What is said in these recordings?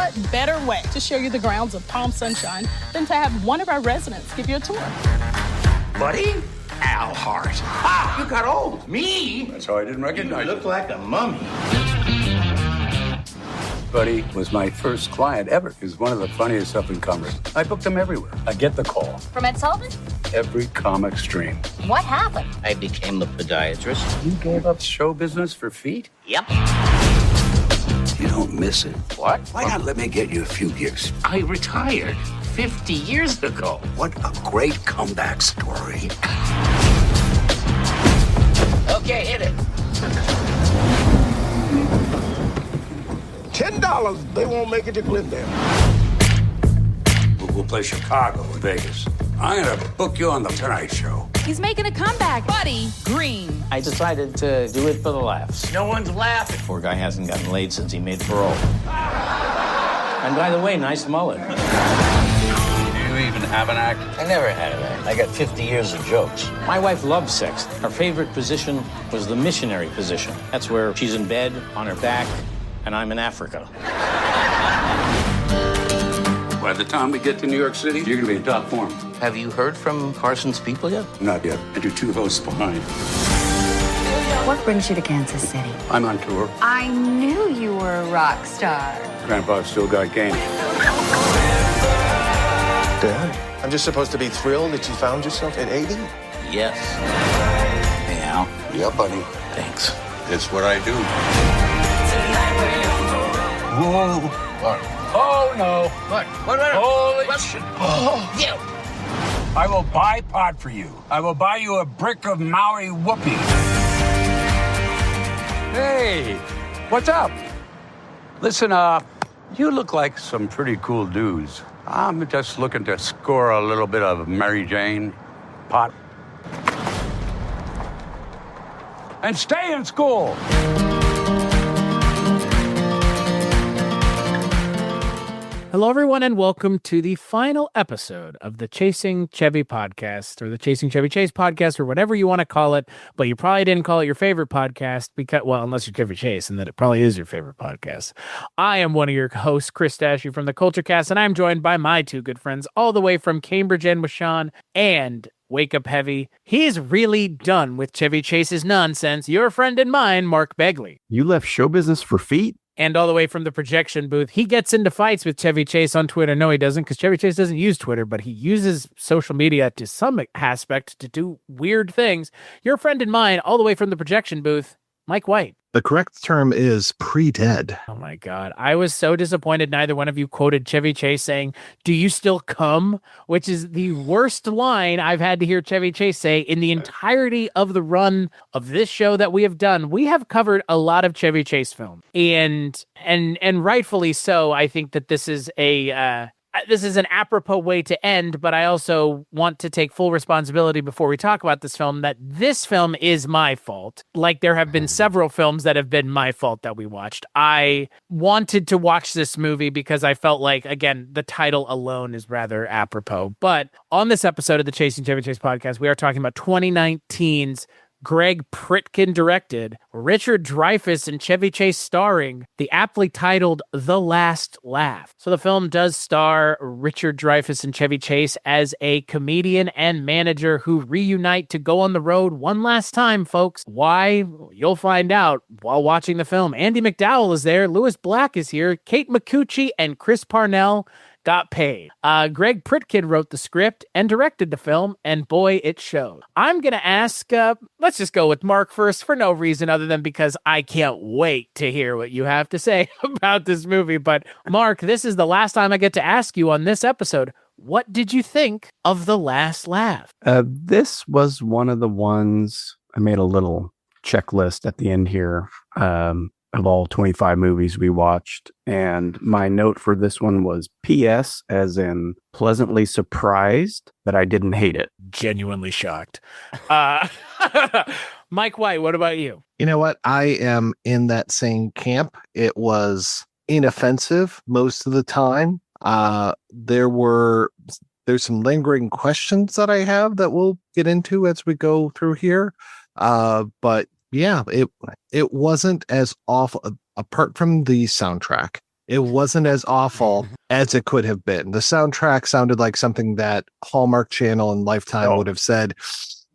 what better way to show you the grounds of Palm Sunshine than to have one of our residents give you a tour? Buddy? Al Hart. Ah, you got old. Me? That's how I didn't recognize You look like a mummy. Buddy was my first client ever. He was one of the funniest up-and-comers. I booked him everywhere. I get the call. From Ed Sullivan? Every comic stream. What happened? I became a podiatrist. You gave up show business for feet? Yep. You don't miss it. What? Why not let me get you a few gigs? I retired 50 years ago. What a great comeback story. Okay, hit it. $10, they won't make it to Glendale. We'll play Chicago and Vegas. I'm gonna book you on the Tonight Show. He's making a comeback. Buddy Green. I decided to do it for the laughs. No one's laughing. Poor guy hasn't gotten laid since he made parole. And by the way, nice mullet. Do you even have an act? I never had an act. I got 50 years of jokes. My wife loved sex. Her favorite position was the missionary position. That's where she's in bed, on her back, and I'm in Africa. By the time we get to New York City, you're gonna be in top form. Have you heard from Carson's people yet? Not yet. I do 2 hosts behind. What brings you to Kansas City? I'm on tour. I knew you were a rock star. Grandpa still got game. Dad, I'm just supposed to be thrilled that you found yourself at 80? Yes. Hey, Al. Yeah, buddy. Thanks. It's what I do. Whoa. What? Oh, no. What? Holy shit. Oh, yeah. I will buy pot for you. I will buy you a brick of Maui whoopee. Hey, what's up? Listen, you look like some pretty cool dudes. I'm just looking to score a little bit of Mary Jane pot. And stay in school. Hello, everyone, and welcome to the final episode of the Chasing Chevy podcast, or the Chasing Chevy Chase podcast, or whatever you want to call it. But you probably didn't call it your favorite podcast because, well, unless you're Chevy Chase, and then it probably is your favorite podcast. I am one of your hosts, Chris Dashy from the Culture Cast, and I'm joined by my 2 good friends all the way from Cambridge and Washawn and Wake Up Heavy. He's really done with Chevy Chase's nonsense. Your friend and mine, Mark Begley. You left show business for feet? And all the way from the projection booth, he gets into fights with Chevy Chase on Twitter. No, he doesn't, because Chevy Chase doesn't use Twitter, but he uses social media to some aspect to do weird things. Your friend and mine, all the way from the projection booth, Mike White. The correct term is pre-dead. Oh my God. I was so disappointed neither one of you quoted Chevy Chase saying, "Do you still come?" Which is the worst line I've had to hear Chevy Chase say in the entirety of the run of this show that we have done. We have covered a lot of Chevy Chase film, and rightfully so. I think that this is an apropos way to end, but I also want to take full responsibility before we talk about this film that this film is my fault. Like there have been several films that have been my fault that we watched. I wanted to watch this movie because I felt like, again, the title alone is rather apropos. But on this episode of the Chasing Chevy Chase podcast, we are talking about 2019's Greg Pritkin directed, Richard Dreyfuss and Chevy Chase starring, the aptly titled The Last Laugh. So the film does star Richard Dreyfuss and Chevy Chase as a comedian and manager who reunite to go on the road one last time, folks. Why? You'll find out while watching the film. Andy McDowell is there, Louis Black is here, Kate Micucci and Chris Parnell got paid. Greg Pritkin wrote the script and directed the film, and boy, it showed. I'm going to ask, let's just go with Mark first for no reason other than because I can't wait to hear what you have to say about this movie. But Mark, this is the last time I get to ask you on this episode, what did you think of The Last Laugh? This was one of the ones, I made a little checklist at the end here, of all 25 movies we watched. And my note for this one was PS, as in pleasantly surprised that I didn't hate it. Genuinely shocked. Mike White, what about you? You know what? I am in that same camp. It was inoffensive most of the time. There's some lingering questions that I have that we'll get into as we go through here. But yeah, it wasn't as awful apart from the soundtrack. It wasn't as awful as it could have been. The soundtrack sounded like something that Hallmark Channel and Lifetime would have said,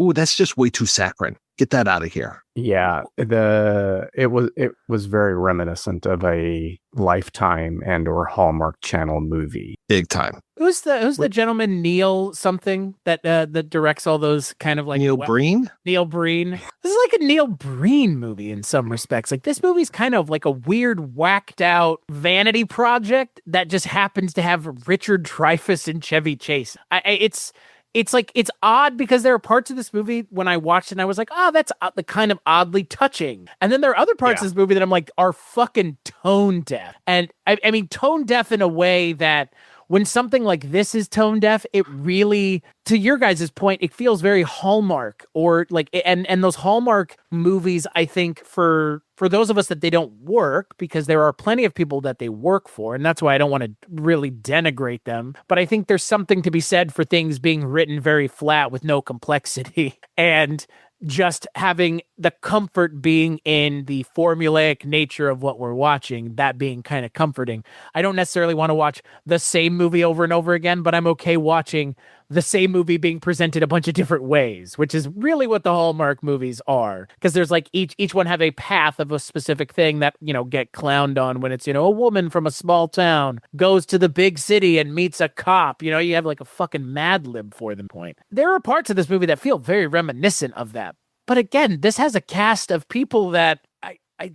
"Ooh, that's just way too saccharine. Get that out of here." Yeah, it was very reminiscent of a Lifetime and or Hallmark Channel movie. Big time. Who's the gentleman, Neil something, that directs all those kind of like Neil Breen? Neil Breen. This is like a Neil Breen movie in some respects. Like, this movie's kind of like a weird, whacked out vanity project that just happens to have Richard Dreyfuss and Chevy Chase. It's like, it's odd because there are parts of this movie when I watched it and I was like, oh, that's the kind of oddly touching. And then there are other parts of this movie that I'm like, are fucking tone deaf. And I mean, tone deaf in a way that when something like this is tone deaf, it really, to your guys' point, it feels very Hallmark, or like, and those Hallmark movies, I think for those of us that they don't work, because there are plenty of people that they work for, and that's why I don't want to really denigrate them. But I think there's something to be said for things being written very flat with no complexity, and just having the comfort being in the formulaic nature of what we're watching, that being kind of comforting. I don't necessarily want to watch the same movie over and over again, but I'm okay watching the same movie being presented a bunch of different ways, which is really what the Hallmark movies are. Because there's like each one have a path of a specific thing that, you know, get clowned on when it's, you know, a woman from a small town goes to the big city and meets a cop. You know, you have like a fucking Mad Lib for them point. There are parts of this movie that feel very reminiscent of that. But again, this has a cast of people that I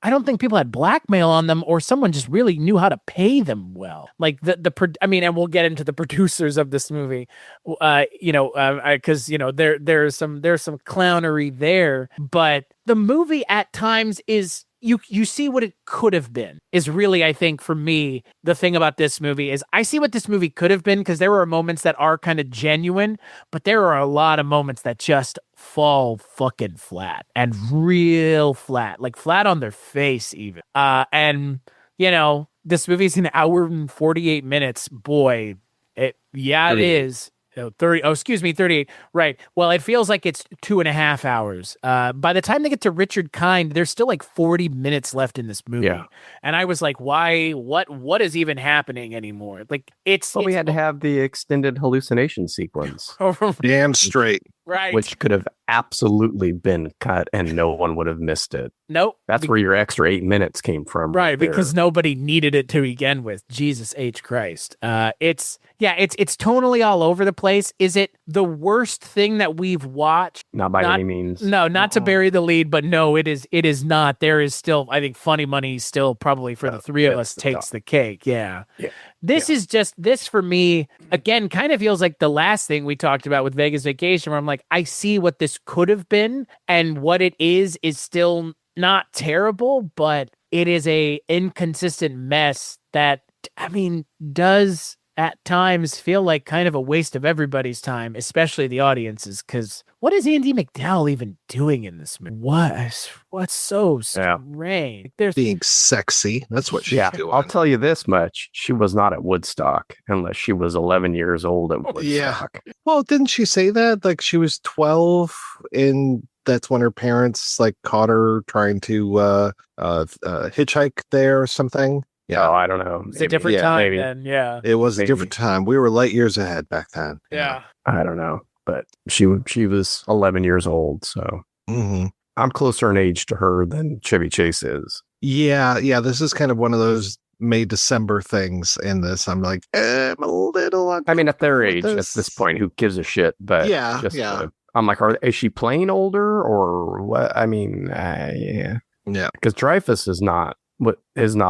don't think people had blackmail on them, or someone just really knew how to pay them well. Like and we'll get into the producers of this movie, because there's some clownery there, but the movie at times is. You see what it could have been is really, I think, for me, the thing about this movie is I see what this movie could have been, because there are moments that are kind of genuine, but there are a lot of moments that just fall fucking flat, and real flat, like flat on their face even. And, you know, this movie's an hour and 48 minutes. Boy, it is. 38. Right. Well, it feels like it's 2.5 hours. By the time they get to Richard Kind, there's still like 40 minutes left in this movie. Yeah. And I was like, why? What is even happening anymore? Like, we had to have the extended hallucination sequence. Damn straight. Right. Which could have absolutely been cut and no one would have missed it. Nope. That's where your extra 8 minutes came from. Right, because nobody needed it to begin with. Jesus H. Christ. It's tonally all over the place. Is it the worst thing that we've watched? Not by any means. No, not to bury the lead, but no, it is not. There is still, I think, Funny Money still probably for the three of us takes the cake. Yeah. This is just, this for me, again, kind of feels like the last thing we talked about with Vegas Vacation, where I'm like, I see what this could have been, and what it is still not terrible, but it is a inconsistent mess that, I mean, does at times feel like kind of a waste of everybody's time, especially the audience's, because what is Andy McDowell even doing in this movie? What's so strange? There's being sexy. That's what she's doing. I'll tell you this much. She was not at Woodstock unless she was 11 years old at Woodstock. Yeah. Well, didn't she say that? Like, she was 12 and that's when her parents like caught her trying to hitchhike there or something. Yeah, I don't know. It's a different time then. Yeah, it was a different time. We were light years ahead back then. Yeah, I don't know, but she was 11 years old, so I'm closer in age to her than Chevy Chase is. Yeah. This is kind of one of those May December things in this. I'm like, I'm a little. I mean, at their age, at this point, who gives a shit? But I'm like, is she playing older or what? I mean, yeah, because Dreyfuss is not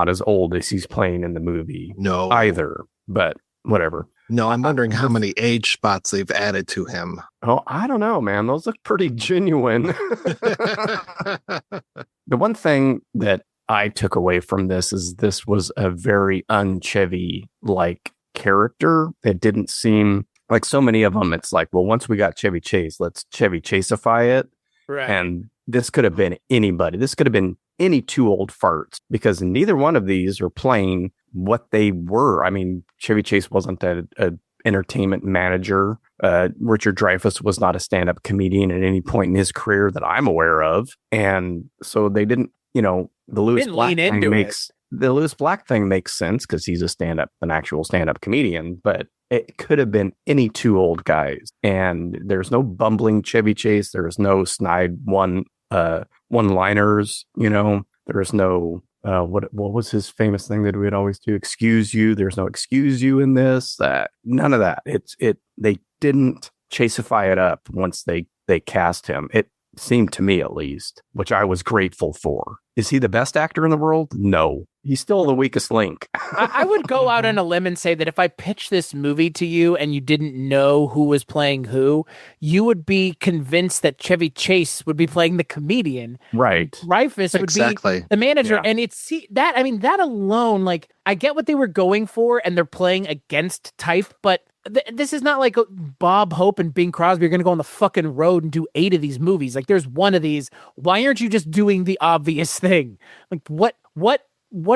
as old as he's playing in the movie. No, either. But whatever. No, I'm wondering how many age spots they've added to him. Oh, I don't know, man. Those look pretty genuine. The one thing that I took away from this is this was a very un-Chevy-like character. It didn't seem like so many of them. It's like, well, once we got Chevy Chase, let's Chevy Chaseify it. Right. And this could have been anybody. This could have been any two old farts, because neither one of these are playing what they were. I mean, Chevy Chase wasn't an entertainment manager. Richard Dreyfuss was not a stand-up comedian at any point in his career that I'm aware of. And so they didn't, the Louis Black thing makes the Lewis Black thing makes sense because he's an actual stand-up comedian, but it could have been any two old guys. And there's no bumbling Chevy Chase. There's no snide one-liners, there's no, what was his famous thing that we'd always do? Excuse you. There's no excuse you in this, none of that. They didn't chaseify it up once they cast him. It seemed to me, at least, which I was grateful for. Is he the best actor in the world? No. He's still the weakest link. I would go out on a limb and say that if I pitched this movie to you and you didn't know who was playing who, you would be convinced that Chevy Chase would be playing the comedian. Right. Dreyfuss would be the manager. Yeah. And that alone, like, I get what they were going for and they're playing against type, but this is not like Bob Hope and Bing Crosby are going to go on the fucking road and do 8 of these movies. Like, there's one of these. Why aren't you just doing the obvious thing? Like, what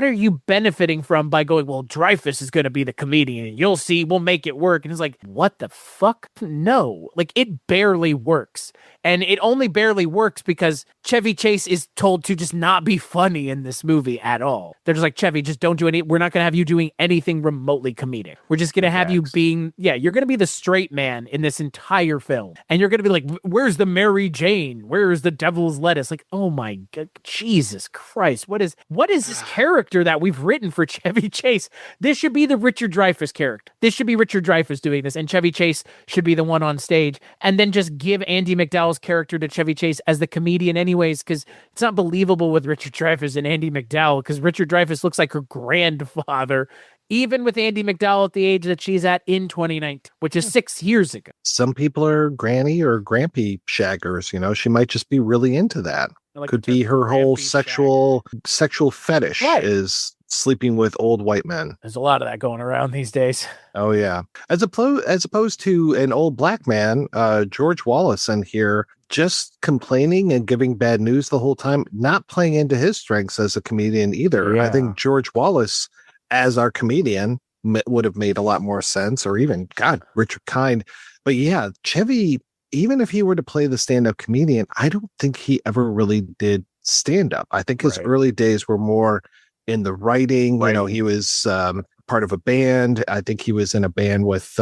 are you benefiting from by going, well, Dreyfuss is going to be the comedian. You'll see, we'll make it work. And it's like, what the fuck? No. Like, it barely works. And it only barely works because Chevy Chase is told to just not be funny in this movie at all. They're just like, Chevy, just don't do we're not going to have you doing anything remotely comedic. We're just going to have you being, you're going to be the straight man in this entire film. And you're going to be like, where's the Mary Jane? Where's the devil's lettuce? Like, oh my God, Jesus Christ. What is this character that we've written for Chevy Chase? This should be the Richard Dreyfuss character. This should be Richard Dreyfuss doing this. And Chevy Chase should be the one on stage. And then just give Andie MacDowell's character to Chevy Chase as the comedian anyways, because it's not believable with Richard Dreyfuss and Andie MacDowell, because Richard Dreyfuss looks like her grandfather, even with Andie MacDowell at the age that she's at in 2019, which is 6 years ago. Some people are granny or grampy shaggers, she might just be really into that. Like, could be her whole sexual fetish is sleeping with old white men. There's a lot of that going around these days. Oh yeah. As opposed to an old black man, George Wallace in here just complaining and giving bad news the whole time, not playing into his strengths as a comedian either. Yeah. I think George Wallace as our comedian would have made a lot more sense, or even Richard Kind. But yeah, Chevy, even if he were to play the stand-up comedian, I don't think he ever really did stand-up. I think his early days were more in the writing. Right. He was part of a band. I think he was in a band with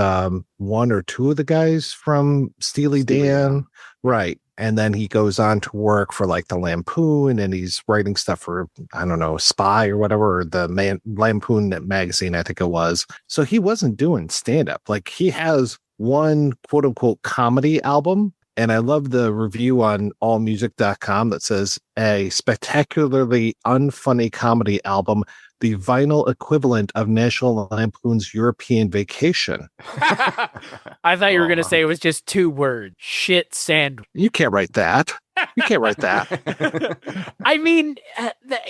one or two of the guys from Steely Dan. Right. And then he goes on to work for like the Lampoon, and he's writing stuff for, I don't know, Spy or whatever, or the Lampoon magazine, I think it was. So he wasn't doing stand-up. Like, he has one quote unquote comedy album. And I love the review on allmusic.com that says a spectacularly unfunny comedy album, the vinyl equivalent of National Lampoon's European Vacation. I thought you were going to say it was just 2 words. Shit sandwich. You can't write that. You can't write that. I mean,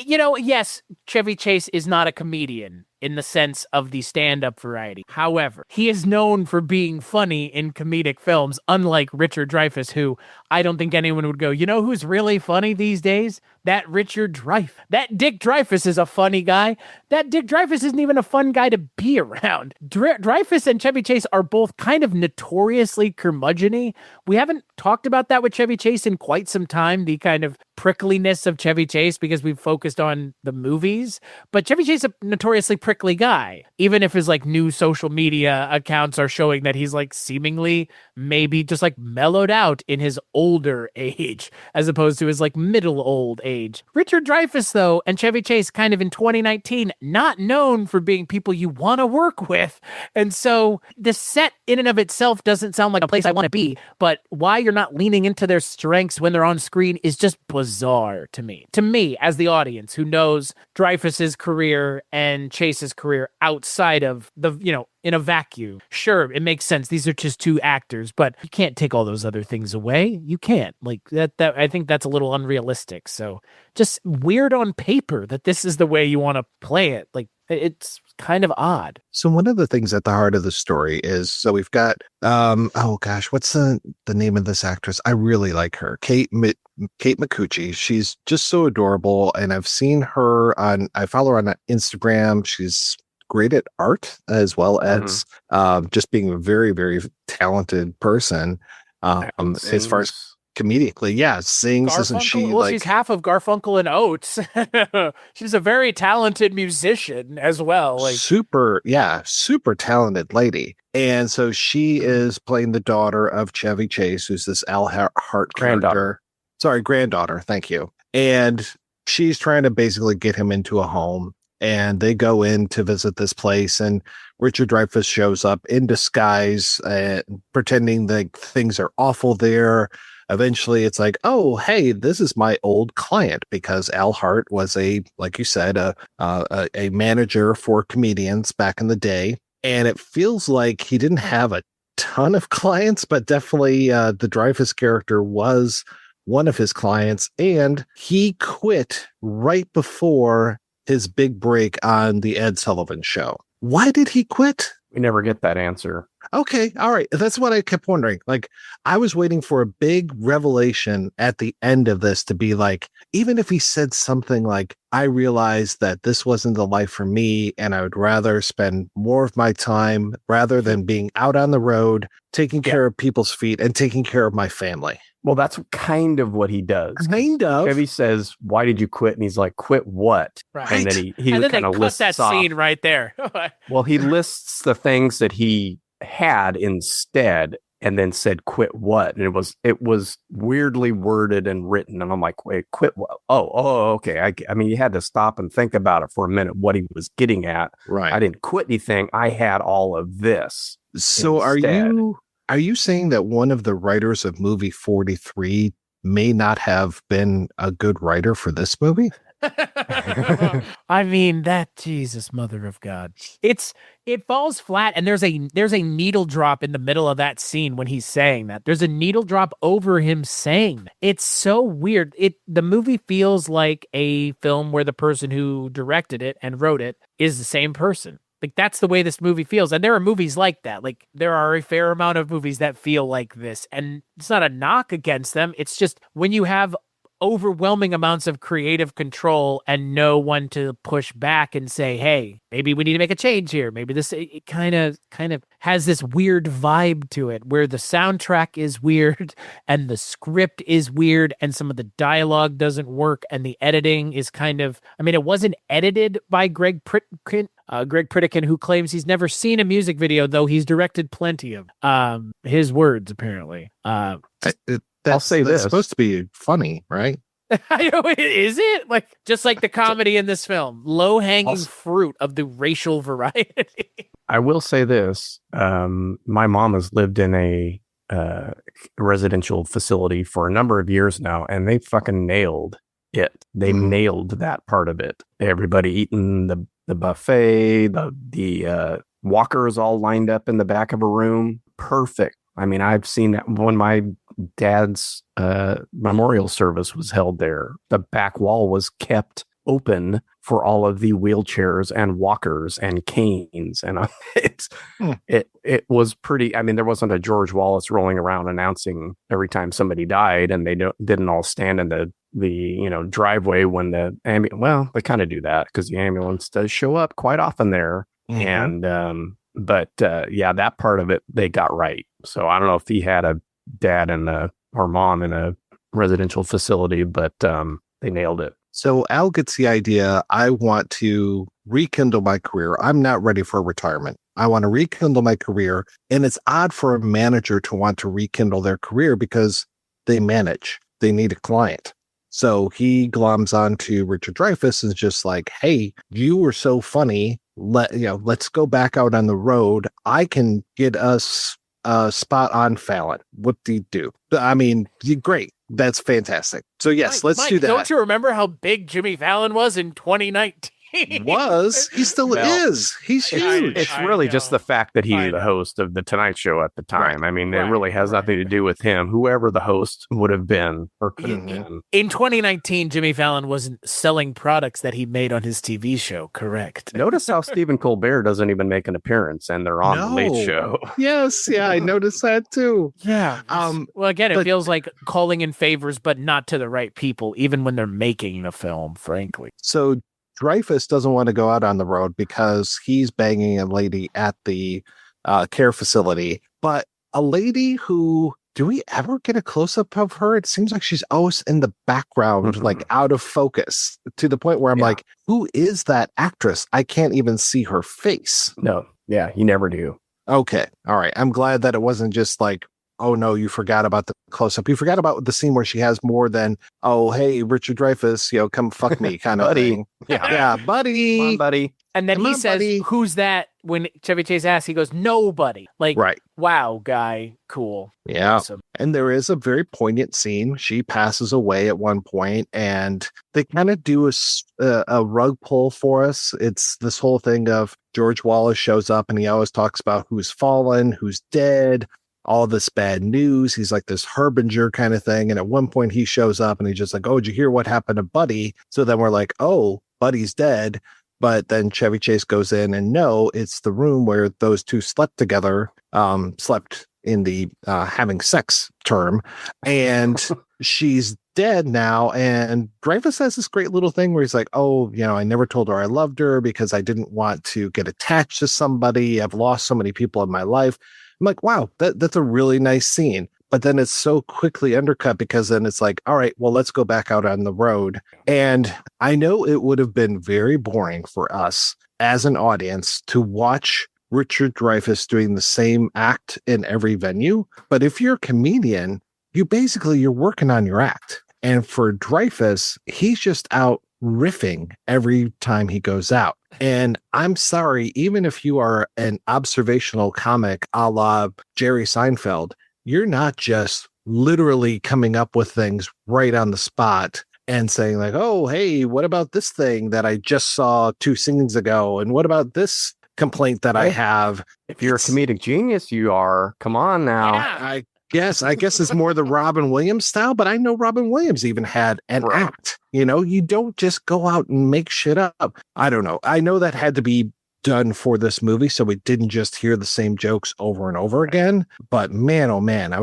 yes, Chevy Chase is not a comedian in the sense of the stand-up variety. However, he is known for being funny in comedic films, unlike Richard Dreyfuss, who I don't think anyone would go, who's really funny these days? That Richard Dreyfuss. That Dick Dreyfuss is a funny guy. That Dick Dreyfuss isn't even a fun guy to be around. Dreyfuss and Chevy Chase are both kind of notoriously curmudgeon-y. We haven't talked about that with Chevy Chase in quite some time, the kind of prickliness of Chevy Chase, because we've focused on the movies. But Chevy Chase is a notoriously prickly guy, even if his like new social media accounts are showing that he's like seemingly maybe just like mellowed out in his older age as opposed to his like middle old age. Richard Dreyfuss, though, and Chevy Chase kind of in 2019, not known for being people you want to work with. And so the set in and of itself doesn't sound like a place I want to be, but why you're not leaning into their strengths when they're on screen is just bizarre to me. To me, as the audience who knows Dreyfuss's career and Chase's career outside of the, in a vacuum. Sure, it makes sense. These are just 2 actors, but you can't take all those other things away. You can't. Like that I think that's a little unrealistic. So just weird on paper that this is the way you want to play it. Like, it's kind of odd. So one of the things at the heart of the story is, so we've got, what's the name of this actress? I really like her. Kate Micucci. She's just so adorable. And I've seen her I follow her on Instagram. She's great at art as well as just being a very, very talented person. As far as comedically. Yeah, sings. Isn't she well, she's half of Garfunkel and Oates. She's a very talented musician as well. Like super talented lady. And so she is playing the daughter of Chevy Chase, who's this Al Hart character. Granddaughter. Thank you. And she's trying to basically get him into a home. And they go in to visit this place, and Richard Dreyfuss shows up in disguise, pretending that things are awful there. Eventually, it's like, oh, hey, this is my old client, because Al Hart was like you said, a manager for comedians back in the day. And it feels like he didn't have a ton of clients, but definitely the Dreyfuss character was one of his clients, and he quit right before his big break on the Ed Sullivan Show. Why did he quit? We never get that answer. Okay. All right. That's what I kept wondering. Like, I was waiting for a big revelation at the end of this to be like, even if he said something like, I realized that this wasn't the life for me, and I would rather spend more of my time rather than being out on the road, taking care of people's feet and taking care of my family. Well, that's kind of what he does. Kind of. Chevy says, "Why did you quit?" And he's like, "Quit what?" Right. And then he and then kind they of cut lists that off. scene right there. Well, he lists the things that he had instead, and then said, "Quit what?" And it was weirdly worded and written. And I'm like, "Wait, quit what?" Oh, okay. I mean, you had to stop and think about it for a minute. What he was getting at. Right. I didn't quit anything. I had all of this. So instead. Are you saying that one of the writers of movie 43 may not have been a good writer for this movie? I mean, that Jesus, mother of God. It falls flat, and there's a needle drop in the middle of that scene when he's saying that. There's a needle drop over him saying that. It's so weird. The movie feels like a film where the person who directed it and wrote it is the same person. Like, that's the way this movie feels. And there are movies like that. Like, there are a fair amount of movies that feel like this. And it's not a knock against them. It's just when you have overwhelming amounts of creative control and no one to push back and say, hey, maybe we need to make a change here. Maybe this, it kind of has this weird vibe to it where the soundtrack is weird and the script is weird and some of the dialogue doesn't work and the editing is kind of, I mean, it wasn't edited by Greg Pritikin, who claims he's never seen a music video, though he's directed plenty of his words, apparently. I'll say this. It's supposed to be funny, right? I know, is it? Like, just like the comedy in this film, low-hanging fruit of the racial variety. I will say this. My mom has lived in a residential facility for a number of years now, and they fucking nailed it. They nailed that part of it. Everybody eating the buffet, the walkers all lined up in the back of a room. Perfect. I mean, I've seen that when my dad's memorial service was held there. The back wall was kept open for all of the wheelchairs and walkers and canes, and it was pretty. I mean, there wasn't a George Wallace rolling around announcing every time somebody died, and they didn't all stand in the driveway when the ambulance. Well, they kind of do that because the ambulance does show up quite often there, and but that part of it they got right. So I don't know if he had a dad or mom in a residential facility, but they nailed it. So Al gets the idea. I want to rekindle my career. I'm not ready for retirement. I want to rekindle my career. And it's odd for a manager to want to rekindle their career because they manage. They need a client. So he gloms on to Richard Dreyfuss and is just like, hey, you were so funny. Let's go back out on the road. I can get us spot on Fallon. What do you do? I mean, great. That's fantastic. So yes, let's do that. Don't you remember how big Jimmy Fallon was in 2019? He still is. He's huge. It's really just the fact that he's the host of the Tonight Show at the time. Right. I mean, it really has nothing to do with him. Whoever the host would have been or could have been. In 2019, Jimmy Fallon wasn't selling products that he made on his TV show, correct? Notice how Stephen Colbert doesn't even make an appearance and they're on the Late Show. Yes, yeah, I noticed that too. Yeah. Well, again, it feels like calling in favors, but not to the right people, even when they're making the film, frankly. So Dreyfuss doesn't want to go out on the road because he's banging a lady at the care facility, but a lady who do we ever get a close-up of her? It seems like she's always in the background, like out of focus, to the point where I'm like, who is that actress? I can't even see her face. No. Yeah, you never do. Okay. All right. I'm glad that it wasn't just like, oh no, you forgot about the close-up. You forgot about the scene where she has more than, oh, hey, Richard Dreyfuss, come fuck me kind of buddy. thing. Yeah, buddy. Come on, buddy. And then Come he on, says, buddy. who's that? When Chevy Chase asks, he goes, nobody. Like, Right. wow, guy, cool. Yeah. Awesome. And there is a very poignant scene. She passes away at one point, and they kind of do a rug pull for us. It's this whole thing of George Wallace shows up, and he always talks about who's fallen, who's dead, all this bad news. He's like this harbinger kind of thing. And at one point he shows up and he's just like, oh, did you hear what happened to Buddy? So then we're like, oh, Buddy's dead. But then Chevy Chase goes in and no, it's the room where those two slept together, slept in the having sex term. And she's dead now. And Dreyfuss has this great little thing where he's like, oh, I never told her I loved her because I didn't want to get attached to somebody. I've lost so many people in my life. I'm like, wow, that's a really nice scene. But then it's so quickly undercut because then it's like, all right, well, let's go back out on the road. And I know it would have been very boring for us as an audience to watch Richard Dreyfuss doing the same act in every venue. But if you're a comedian, you're working on your act. And for Dreyfuss, he's just out riffing every time he goes out. And I'm sorry, even if you are an observational comic a la Jerry Seinfeld, you're not just literally coming up with things right on the spot and saying like, oh, hey, what about this thing that I just saw 2 scenes ago? And what about this complaint that I have? If you're a comedic genius, you are. Come on now. I guess it's more the Robin Williams style, but I know Robin Williams even had an act. You don't just go out and make shit up. I don't know. I know that had to be done for this movie, so we didn't just hear the same jokes over and over again. But man, oh man, I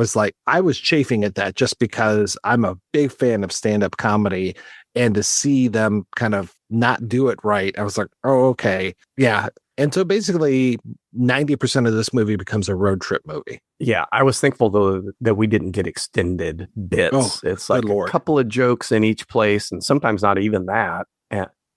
was chafing at that just because I'm a big fan of stand-up comedy, and to see them kind of not do it right, I was like, oh, okay. Yeah. And so basically 90% of this movie becomes a road trip movie. Yeah, I was thankful though that we didn't get extended bits. Oh, it's like a couple of jokes in each place, and sometimes not even that.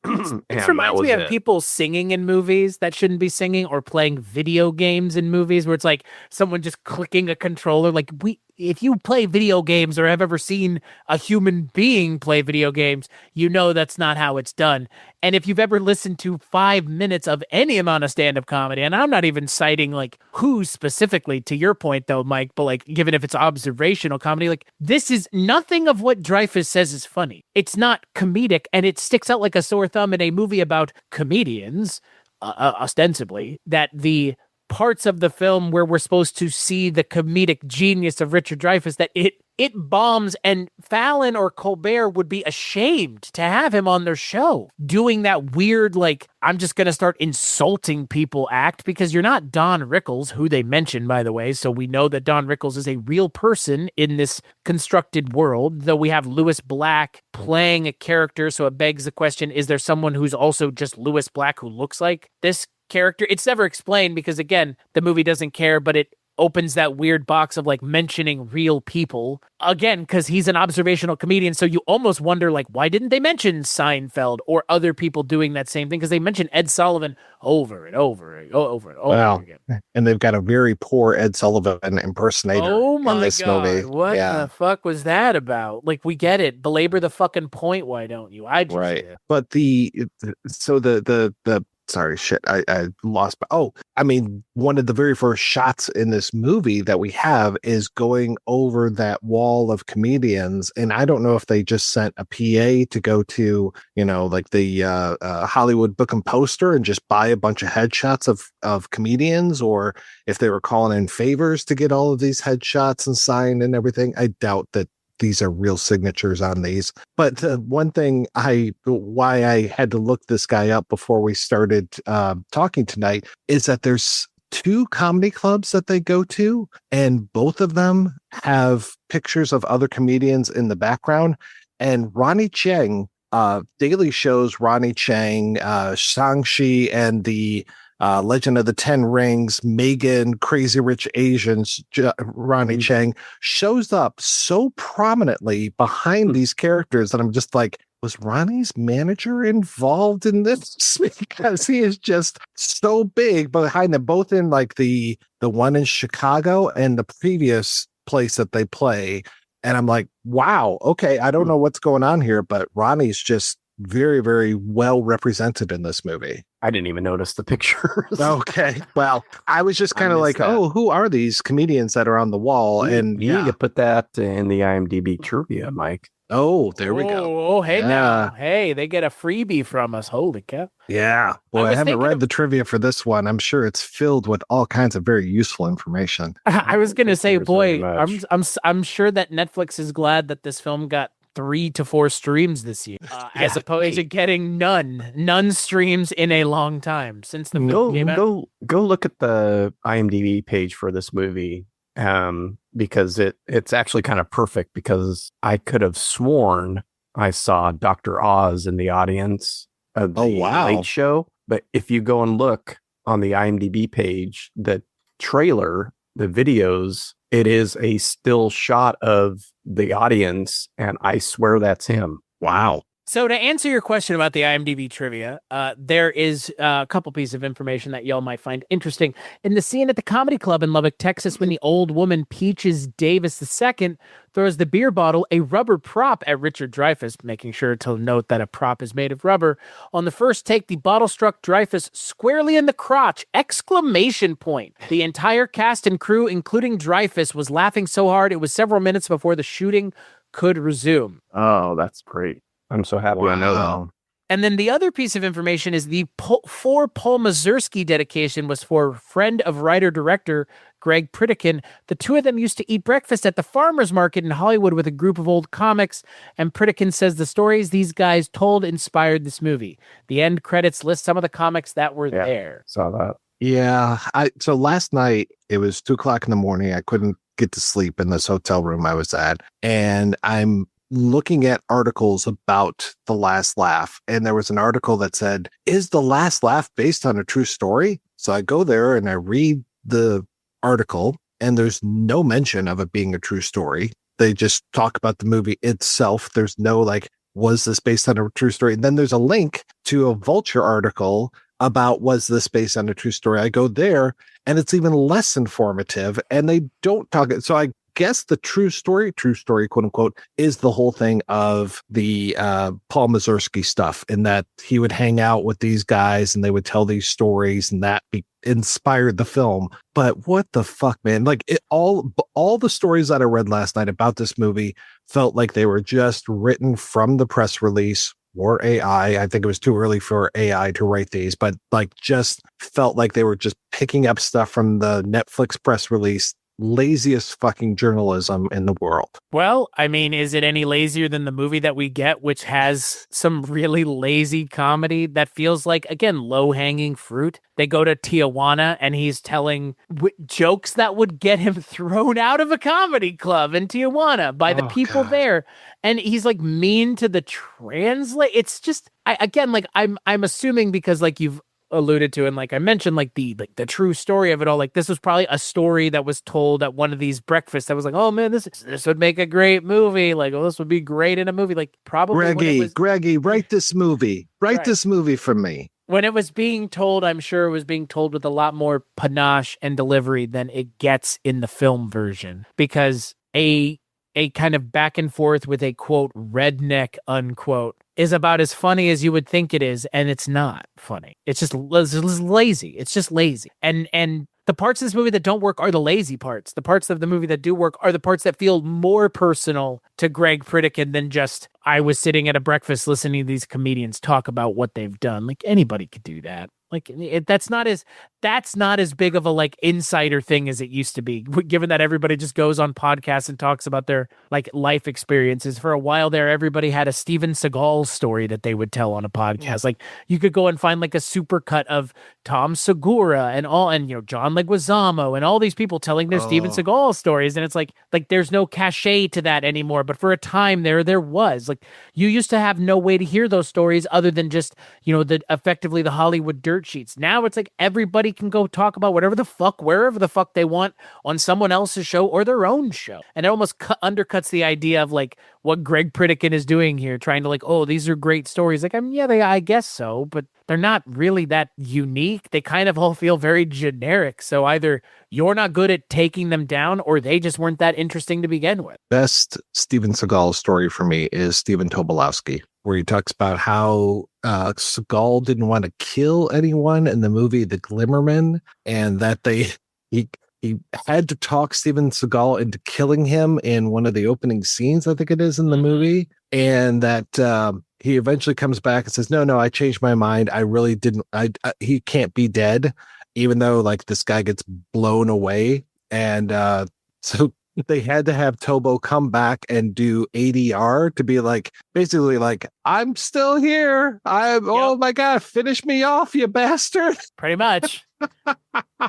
It reminds me of people singing in movies that shouldn't be singing, or playing video games in movies where it's like someone just clicking a controller. Like, if you play video games or have ever seen a human being play video games, you know that's not how it's done. And if you've ever listened to 5 minutes of any amount of stand-up comedy, and I'm not even citing like who specifically, to your point though, Mike, but like given if it's observational comedy, like this is nothing of what Dreyfuss says is funny. It's not comedic, and it sticks out like a sore thumb in a movie about comedians, ostensibly, that the parts of the film where we're supposed to see the comedic genius of Richard Dreyfuss, that it bombs, and Fallon or Colbert would be ashamed to have him on their show doing that weird, like, I'm just going to start insulting people act, because you're not Don Rickles, who they mention, by the way. So we know that Don Rickles is a real person in this constructed world, though we have Louis Black playing a character. So it begs the question, is there someone who's also just Louis Black who looks like this character? It's never explained because, again, the movie doesn't care, but it opens that weird box of like mentioning real people again, because he's an observational comedian. So you almost wonder, like, why didn't they mention Seinfeld or other people doing that same thing? Because they mentioned Ed Sullivan over and over and over again. And they've got a very poor Ed Sullivan impersonator in this movie. What the fuck was that about? Like, we get it. Belabor the fucking point. Why don't you? I just, right. But sorry, shit, I lost. One of the very first shots in this movie that we have is going over that wall of comedians. And I don't know if they just sent a PA to go to, like the Hollywood Book and Poster and just buy a bunch of headshots of comedians, or if they were calling in favors to get all of these headshots and signed and everything. I doubt that these are real signatures on these. But one thing why I had to look this guy up before we started talking tonight is that there's 2 comedy clubs that they go to, and both of them have pictures of other comedians in the background. And Ronnie Chang, Daily Show's Ronnie Chang, Shang-Chi, and the Legend of the Ten Rings, Megan, Crazy Rich Asians, Ronnie Chang shows up so prominently behind these characters that I'm just like, was Ronnie's manager involved in this? Because he is just so big behind them, both in like the one in Chicago and the previous place that they play. And I'm like, wow, okay, I don't know what's going on here, but Ronnie's just very, very well represented in this movie. I didn't even notice the pictures. Okay. Well, I was just kind of like, oh, who are these comedians that are on the wall? And you need to put that in the IMDb trivia, Mike. Oh, there we go. Oh, hey, now. Hey, they get a freebie from us. Holy cow. Yeah. Boy, I haven't read the trivia for this one. I'm sure it's filled with all kinds of very useful information. I was going to say, boy, I'm sure that Netflix is glad that this film got 3 to 4 streams this year, as opposed to getting none streams in a long time since the movie came out. Go look at the IMDb page for this movie. Because it's actually kind of perfect, because I could have sworn I saw Dr. Oz in the audience of the Late Show. But if you go and look on the IMDb page, the trailer, the videos, it is a still shot of the audience, and I swear that's him. Wow. So to answer your question about the IMDb trivia, there is a couple pieces of information that y'all might find interesting. In the scene at the Comedy Club in Lubbock, Texas, when the old woman Peaches Davis II throws the beer bottle, a rubber prop, at Richard Dreyfuss, making sure to note that a prop is made of rubber. On the first take, the bottle struck Dreyfuss squarely in the crotch! ! The entire cast and crew, including Dreyfuss, was laughing so hard it was several minutes before the shooting could resume. Oh, that's great. I'm so happy I know that. And then the other piece of information is the for Paul Mazursky dedication was for friend of writer-director Greg Pritikin. The two of them used to eat breakfast at the farmer's market in Hollywood with a group of old comics, and Pritikin says the stories these guys told inspired this movie. The end credits list some of the comics that were there. Saw that. Yeah. So last night, it was 2:00 in the morning. I couldn't get to sleep in this hotel room I was at, and I'm looking at articles about The Last Laugh, and there was an article that said, is The Last Laugh based on a true story? So I go there and I read the article, and there's no mention of it being a true story. They just talk about the movie itself. There's no like, was this based on a true story? And then there's a link to a Vulture article about, was this based on a true story? I go there and it's even less informative, and they don't talk. So I guess the true story, quote unquote, is the whole thing of the Paul Mazursky stuff, in that he would hang out with these guys and they would tell these stories, and that inspired the film. But what the fuck, man? Like all the stories that I read last night about this movie felt like they were just written from the press release or AI. I think it was too early for AI to write these, but like just felt like they were just picking up stuff from the Netflix press release. Laziest fucking journalism in the world. Well, I mean, is it any lazier than the movie that we get, which has some really lazy comedy that feels like, again, low-hanging fruit? They go to Tijuana and he's telling jokes that would get him thrown out of a comedy club in Tijuana by the people there. And he's like mean to the translate. It's just, I'm assuming, because like you've alluded to, and like I mentioned, like the true story of it all, like this was probably a story that was told at one of these breakfasts that was like, oh man, this would make a great movie, like, oh, this would be great in a movie, like probably Greggy, write this movie, this movie for me. When it was being told, I'm sure it was being told with a lot more panache and delivery than it gets in the film version, because a kind of back and forth with a quote redneck unquote is about as funny as you would think it is, and it's not funny. It's just lazy. It's just lazy. And the parts of this movie that don't work are the lazy parts. The parts of the movie that do work are the parts that feel more personal to Greg Pritikin than just, I was sitting at a breakfast listening to these comedians talk about what they've done. Like, anybody could do that. Like, that's not as big of a like insider thing as it used to be, given that everybody just goes on podcasts and talks about their like life experiences. For a while there, everybody had a Steven Seagal story that they would tell on a podcast. Like, you could go and find like a supercut of Tom Segura and John Leguizamo and all these people telling their Steven Seagal stories. And it's like there's no cachet to that anymore. But for a time there was, like, you used to have no way to hear those stories other than just, effectively the Hollywood dirt dirt sheets. Now it's like everybody can go talk about whatever the fuck, wherever the fuck they want on someone else's show or their own show. And it almost undercuts the idea of like what Greg Pritikin is doing here, trying to like, oh, these are great stories. Like, I guess so, but they're not really that unique. They kind of all feel very generic. So either you're not good at taking them down or they just weren't that interesting to begin with. Best Steven Seagal story for me is Stephen Tobolowsky, where he talks about how Seagal didn't want to kill anyone in the movie The Glimmerman, and that he had to talk Steven Seagal into killing him in one of the opening scenes, I think it is, in the movie, and that he eventually comes back and says, no, I changed my mind. I really didn't. He can't be dead, even though like this guy gets blown away, and so they had to have Tobo come back and do ADR to be like, basically like, I'm still here. Oh my God, finish me off, you bastard. Pretty much.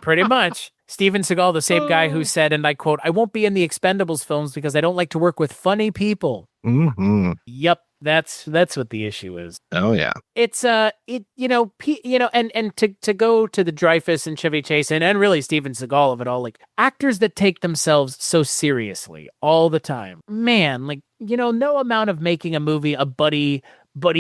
Pretty much. Steven Seagal, the same guy who said, and I quote, I won't be in the Expendables films because I don't like to work with funny people. Mm-hmm. Yep. That's what the issue is. Oh yeah. It's and to go to the Dreyfuss and Chevy Chase and really Steven Seagal of it all, like actors that take themselves so seriously all the time, man, like, no amount of making a movie, a buddy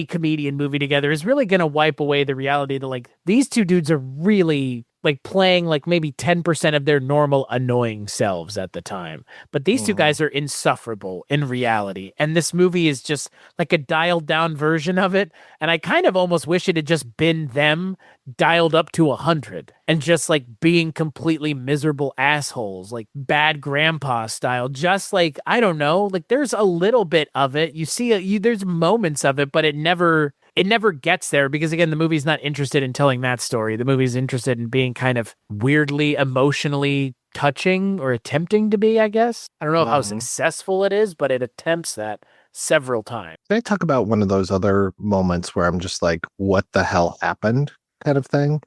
comedian movie together is really going to wipe away the reality that like these two dudes are really like playing like maybe 10% of their normal annoying selves at the time. But these two guys are insufferable in reality. And this movie is just like a dialed down version of it. And I kind of almost wish it had just been them dialed up to 100 and just like being completely miserable assholes, like bad grandpa style. Just like, I don't know, like there's a little bit of it. You see, there's moments of it, but it never gets there because, again, the movie's not interested in telling that story. The movie's interested in being kind of weirdly emotionally touching or attempting to be, I guess. I don't know how successful it is, but it attempts that several times. Can I talk about one of those other moments where I'm just like, what the hell happened kind of thing?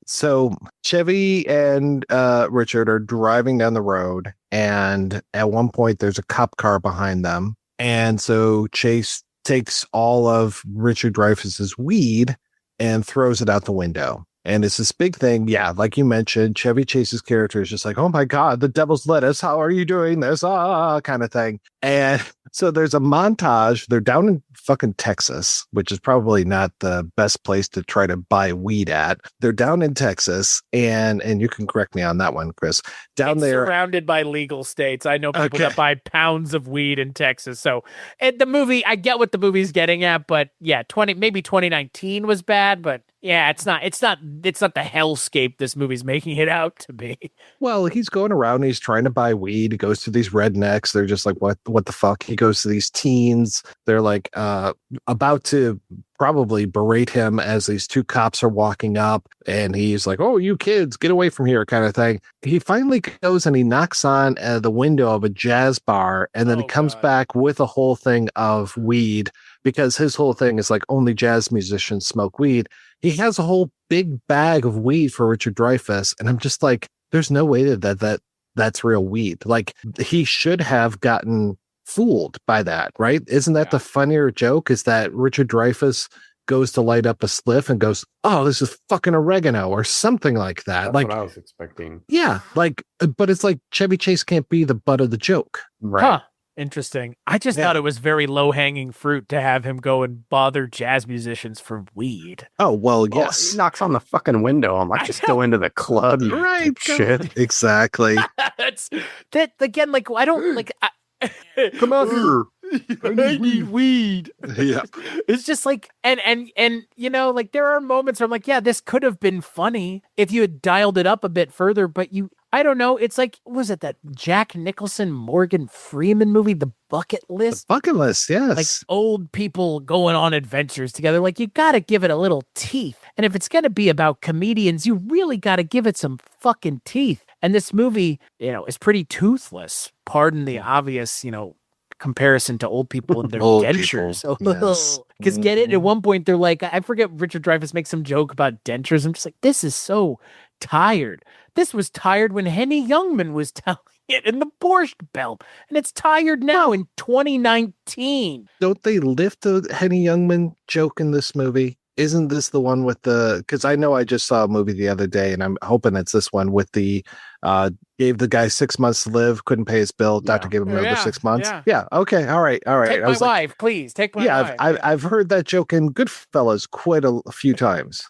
So Chevy and Richard are driving down the road, and at one point there's a cop car behind them. And so Chase takes all of Richard Dreyfuss's weed and throws it out the window. And it's this big thing. Yeah, like you mentioned, Chevy Chase's character is just like, oh my God, the devil's lettuce. How are you doing this? Kind of thing. And so there's a montage. They're down in fucking Texas, which is probably not the best place to try to buy weed at. They're down in Texas, and you can correct me on that one, Chris. It's there, surrounded by legal states. I know people that buy pounds of weed in Texas. So the movie, I get what the movie's getting at, but yeah, 2019 was bad, but yeah, it's not the hellscape this movie's making it out to be. Well, he's going around and he's trying to buy weed. He goes to these rednecks. They're just like, what the fuck? He goes to these teens. They're like about to probably berate him as these two cops are walking up, and he's like, oh, you kids, get away from here, kind of thing. He finally goes and he knocks on the window of a jazz bar, and then he comes back with a whole thing of weed, because his whole thing is like only jazz musicians smoke weed. He has a whole big bag of weed for Richard Dreyfuss, and I'm just like, there's no way that's real weed. Like, he should have gotten fooled by that, right? Isn't that the funnier joke, is that Richard Dreyfuss goes to light up a spliff and goes, oh, this is fucking oregano or something like that. That's like what I was expecting. Yeah, like, but it's like Chevy Chase can't be the butt of the joke. Right. Huh. Interesting. I just thought it was very low-hanging fruit to have him go and bother jazz musicians for weed. Oh, well, yes. He knocks on the fucking window. I'm like, just go into the club, you right, shit. Exactly. That again, like, I don't like. Come out here. I need weed. Yeah. It's just like, and like there are moments where I'm like, yeah, this could have been funny if you had dialed it up a bit further, but I don't know. It's like, was it that Jack Nicholson, Morgan Freeman movie, The Bucket List? The Bucket List, yes. Like old people going on adventures together. Like, you got to give it a little teeth. And if it's going to be about comedians, you really got to give it some fucking teeth. And this movie, is pretty toothless. Pardon the obvious, comparison to old people and their dentures. Because get it? At one point, they're like, I forget, Richard Dreyfuss makes some joke about dentures. I'm just like, this is so tired. This was tired when Henny Youngman was telling it in the Borscht Belt, and it's tired now in 2019. Don't they lift the Henny Youngman joke in this movie? isn't this the one with because I know I just saw a movie the other day and I'm hoping it's this one with the gave the guy 6 months to live, couldn't pay his bill, doctor gave him another 6 months. Yeah. Okay. All right. Take my wife, please. Take my wife. I've heard that joke in Goodfellas quite a few times.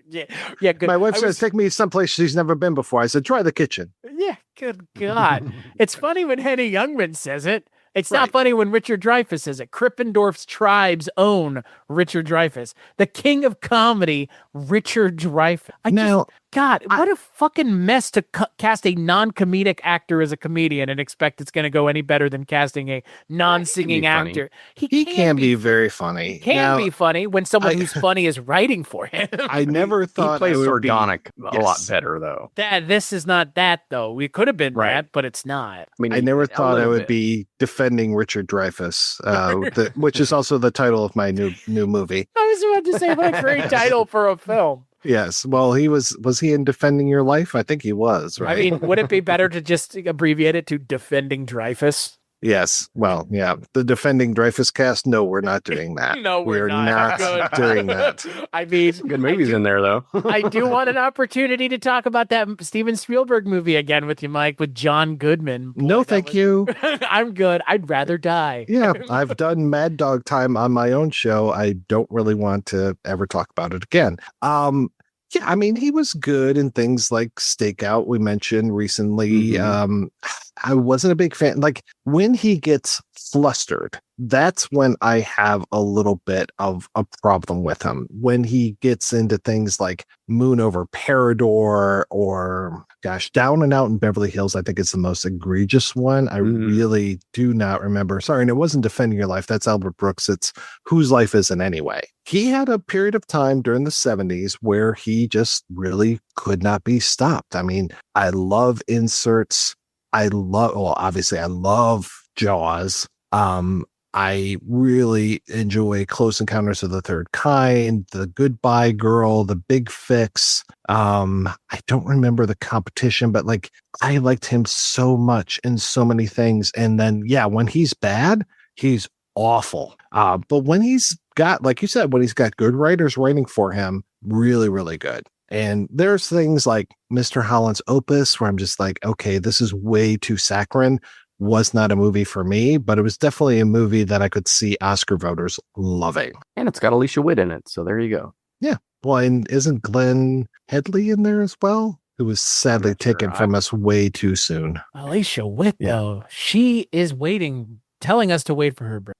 Yeah. Good. My wife says, take me someplace she's never been before. I said, try the kitchen. Yeah. Good God. It's funny when Henny Youngman says it. It's not funny when Richard Dreyfuss says it. Krippendorf's tribes own Richard Dreyfuss. The king of comedy, Richard Dreyfuss. God, what a fucking mess to cast a non-comedic actor as a comedian and expect it's going to go any better than casting a non-singing actor. He can be very funny. Can be funny when someone who's funny is writing for him. I never thought he plays sardonic a lot better, though. This is not that, though. We could have been that, but it's not. I mean, I never thought I would be defending Richard Dreyfuss, which is also the title of my new movie. I was about to say, what a great title for a film. Yes. Well, was he in Defending Your Life? I think he was, right? I mean, would it be better to just abbreviate it to Defending Dreyfuss? Yes. Well, yeah. The Defending Dreyfuss cast. No, we're not doing that. No, we're not doing that. I mean, good movies in there, though. I do want an opportunity to talk about that Steven Spielberg movie again with you, Mike, with John Goodman. Boy, no, thank you. I'm good. I'd rather die. Yeah, I've done Mad Dog time on my own show. I don't really want to ever talk about it again. Yeah, I mean, he was good in things like Stakeout we mentioned recently. I wasn't a big fan. Like when he gets flustered, that's when I have a little bit of a problem with him. When he gets into things like Moon Over Parador or Down and Out in Beverly Hills, I think it's the most egregious one. I really do not remember. Sorry, and it wasn't Defending Your Life. That's Albert Brooks. It's Whose Life Is It Anyway? He had a period of time during the 70s where he just really could not be stopped. I mean, I love inserts. Obviously I love Jaws. I really enjoy Close Encounters of the Third Kind, The Goodbye Girl, The Big Fix. I don't remember The Competition, but like I liked him so much in so many things. And then, when he's bad, he's awful. But when he's got, like you said, when he's got good writers writing for him, really, really good. And there's things like Mr. Holland's Opus where I'm just like, okay, this is way too saccharine. Was not a movie for me, but it was definitely a movie that I could see Oscar voters loving. And it's got Alicia Witt in it, so there you go. Yeah. Well, and isn't Glenn Headley in there as well? Who was sadly taken from us way too soon. Alicia Witt, though, she is telling us to wait for her break.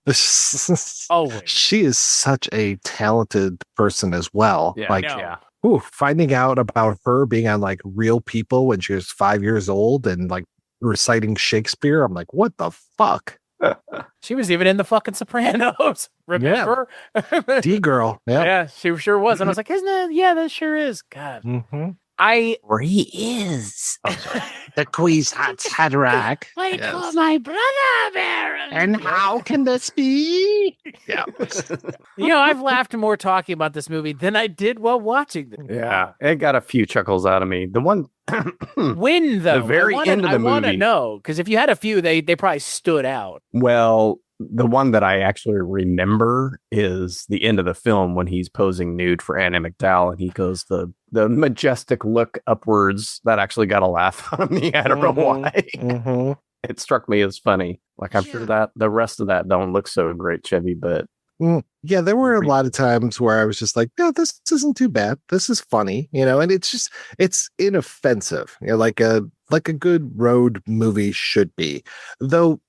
Always. She is such a talented person as well. Finding out about her being on like Real People when she was 5 years old and like reciting Shakespeare, I'm like, what the fuck? She was even in the fucking Sopranos. Remember? Yeah. D-girl. Yeah, she sure was. And I was like, isn't it? Yeah, that sure is. God. Where he is. The Kwisatz Haderach. Wait for my brother, Baron. And how can this be? Yeah. I've laughed more talking about this movie than I did while watching it. Yeah, it got a few chuckles out of me. The one when though, the very end of the movie. I want to know because if you had a few, they probably stood out. Well, the one that I actually remember is the end of the film when he's posing nude for Annie MacDowell and he goes the majestic look upwards that actually got a laugh out of me. I don't know why. It struck me as funny. Like I'm sure that the rest of that don't look so great, Chevy, but yeah, there were a lot of times where I was just like, no, this isn't too bad. This is funny, and it's inoffensive, like a good road movie should be. Though,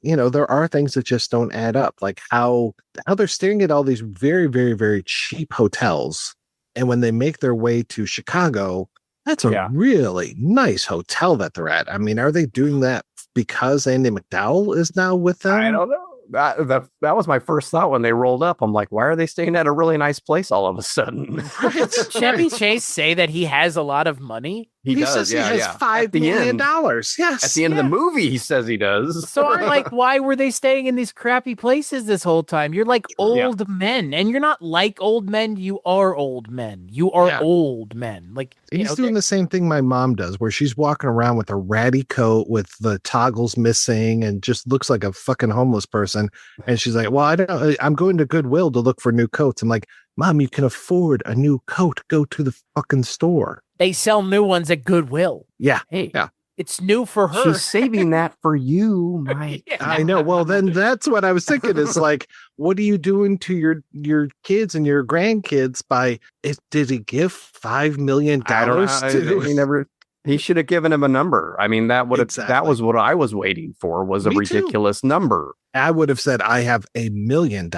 there are things that just don't add up, like how they're staring at all these very, very, very cheap hotels. And when they make their way to Chicago, that's a really nice hotel that they're at. I mean, are they doing that because Andy McDowell is now with them? I don't know. That was my first thought when they rolled up. I'm like, why are they staying at a really nice place all of a sudden? Did Chevy Chase say that he has a lot of money? He does. says Yeah, he has yeah. $5 million. Yes. At the end of the movie, he says he does. So I'm like, why were they staying in these crappy places this whole time? You're like old men, and you're not like old men. You are old men. You are old men. Like he's doing the same thing my mom does, where she's walking around with a ratty coat with the toggles missing and just looks like a fucking homeless person. And she's like, well, I'm going to Goodwill to look for new coats. I'm like, Mom, you can afford a new coat. Go to the fucking store. They sell new ones at Goodwill. Yeah. Hey, yeah. It's new for her. She's saving that for you, Mike. I know. Well, then that's what I was thinking. Is like, what are you doing to your kids and your grandkids by it? Did he give $5 million to? He should have given him a number. I mean, that was what I was waiting for, was a ridiculous number. I would have said I have $1 million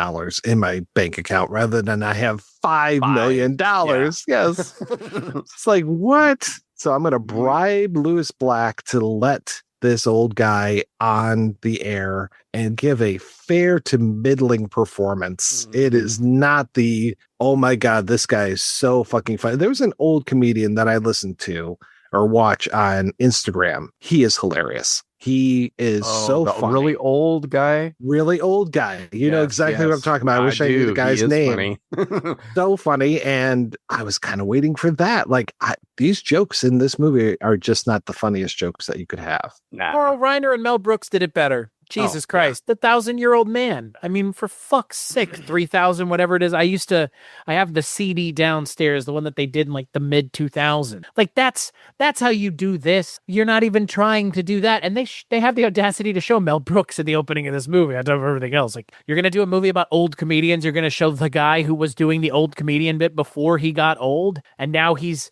in my bank account rather than I have $5 million. Yeah. Yes. It's like, what? So I'm going to bribe Lewis Black to let this old guy on the air and give a fair to middling performance. Mm-hmm. It is not the, oh my God, this guy is so fucking funny. There was an old comedian that I listened to or watch on Instagram. He is hilarious. He is so funny. Really old guy. You know exactly what I'm talking about. I wish I knew the guy's name. So funny. And I was kind of waiting for that. Like these jokes in this movie are just not the funniest jokes that you could have. Nah. Carl Reiner and Mel Brooks did it better. Jesus Christ, the 1,000-year-old man. I mean, for fuck's sake, 3,000, whatever it is. I have the CD downstairs, the one that they did in like the mid 2000s. Like that's how you do this. You're not even trying to do that. And they have the audacity to show Mel Brooks in the opening of this movie on top of everything else. Like, you're going to do a movie about old comedians. You're going to show the guy who was doing the old comedian bit before he got old. And now he's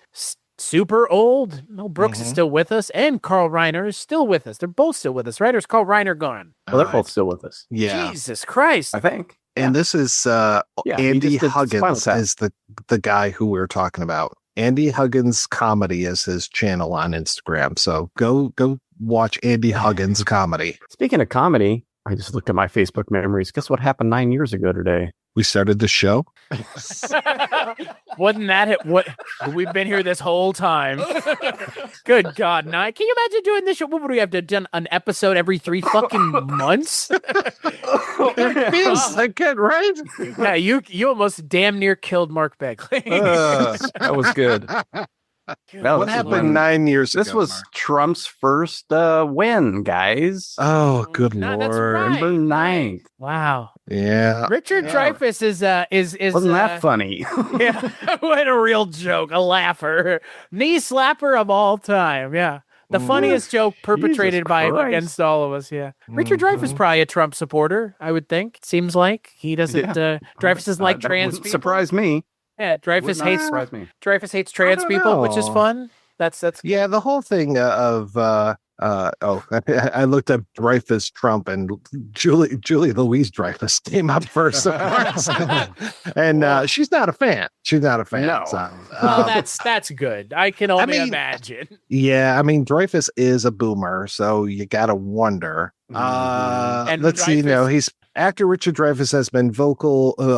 super old. Mel Brooks is still with us, and Carl Reiner is still with us. They're both still with us, right? Or is Carl Reiner gone? Well, they're both still with us. Yeah. Jesus Christ. I think. And this is Andy Huggins is the guy who we're talking about. Andy Huggins Comedy is his channel on Instagram. So go watch Andy Huggins Comedy. Speaking of comedy, I just looked at my Facebook memories. Guess what happened 9 years ago today? We started the show. Wasn't that it? What we've been here this whole time? Good God, can you imagine doing this show? What would we have to do? An episode every 3 fucking months? It feels like it, right? Yeah, you almost damn near killed Mark Begley. That was good. What happened 9 years ago? This was Trump's first win, guys. Oh, good Lord. That's right. November 9th. Wow. Yeah. Richard Dreyfuss is Wasn't that funny? Yeah. What a real joke. A laugher. Knee slapper of all time. Yeah. The funniest joke perpetrated by him against all of us. Yeah. Richard Dreyfuss probably a Trump supporter, I would think. It seems like he doesn't. Dreyfuss doesn't like trans people. Surprise me. Yeah, Dreyfuss hates trans people, which is fun. That's yeah. The whole thing of I looked up Dreyfuss Trump and Julie Louise Dreyfus came up first, of course. And she's not a fan. No. So, well, that's good. I can only imagine. Yeah, I mean Dreyfus is a boomer, so you gotta wonder. And let's see. He's actor Richard Dreyfuss has been a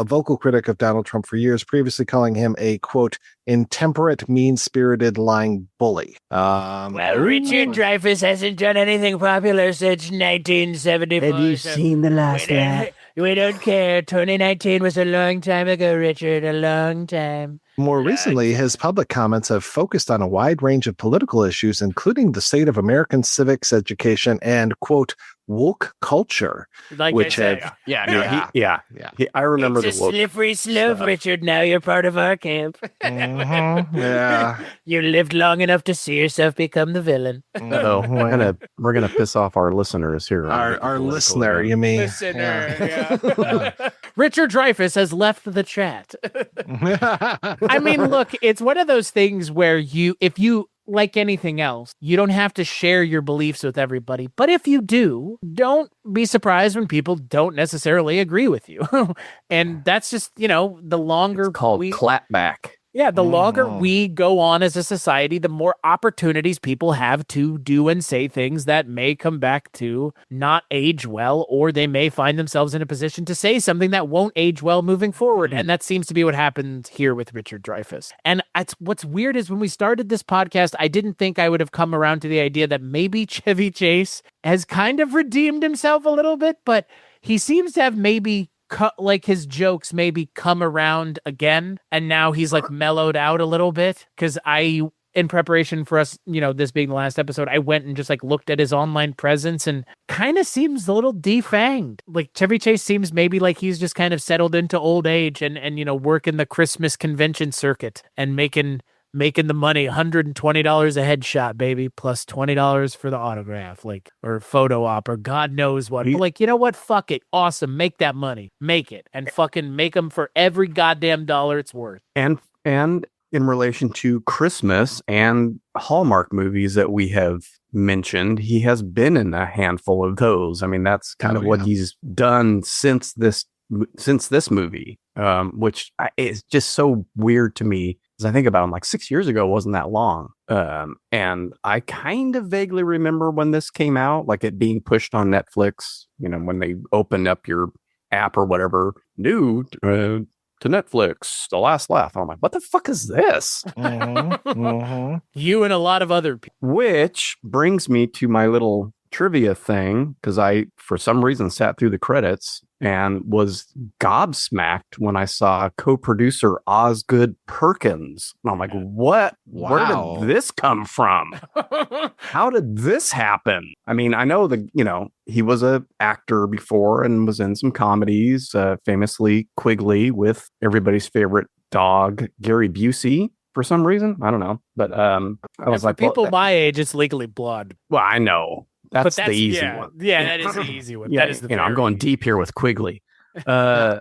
vocal critic of Donald Trump for years, previously calling him a quote intemperate, mean-spirited, lying bully. Well, Richard Dreyfuss hasn't done anything popular since 1974. Have you seen The Last Laugh? We don't care. 2019 was a long time ago, Richard. A long time. More recently, his public comments have focused on a wide range of political issues, including the state of American civics education and, quote, woke culture. Like which I say. I remember it's the woke. It's a slippery slope, Richard. Now you're part of our camp. Yeah. You lived long enough to see yourself become the villain. No, we're gonna piss off our listeners here. Our listener, you mean? Listener, yeah. Richard Dreyfuss has left the chat. I mean, look, it's one of those things where if you, like anything else, you don't have to share your beliefs with everybody. But if you do, don't be surprised when people don't necessarily agree with you. And that's just, the longer it's called clapback. Yeah, the longer we go on as a society, the more opportunities people have to do and say things that may come back to not age well, or they may find themselves in a position to say something that won't age well moving forward. And that seems to be what happened here with Richard Dreyfuss. And what's weird is when we started this podcast, I didn't think I would have come around to the idea that maybe Chevy Chase has kind of redeemed himself a little bit, but he seems to have maybe like his jokes maybe come around again, and now he's like mellowed out a little bit. Because in preparation for us, this being the last episode, I went and just like looked at his online presence, and kind of seems a little defanged. Like Chevy Chase seems maybe like he's just kind of settled into old age and working the Christmas convention circuit and making the money, $120 a headshot, baby, plus $20 for the autograph, like, or photo op, or God knows what. But like, you know what? Fuck it. Awesome. Make that money. Make it. And fucking make them for every goddamn dollar it's worth. And in relation to Christmas and Hallmark movies that we have mentioned, he has been in a handful of those. I mean, that's kind of what he's done since this movie, which is just so weird to me. As I think about him, like 6 years ago wasn't that long. And I kind of vaguely remember when this came out, like it being pushed on Netflix, when they opened up your app or whatever, new to Netflix, The Last Laugh. I'm like, what the fuck is this? You and a lot of other people. Which brings me to my little trivia thing, because I, for some reason, sat through the credits and was gobsmacked when I saw co-producer Osgood Perkins. And I'm like, what? Wow. Where did this come from? How did this happen? I mean, I know he was an actor before and was in some comedies, famously Quigley with everybody's favorite dog, Gary Busey. For some reason, I don't know. But I was like, people my age, it's Legally Blonde. Well, I know. That's the easy one. Yeah, that is the easy one. Yeah, that is the I'm going deep here with Quigley. I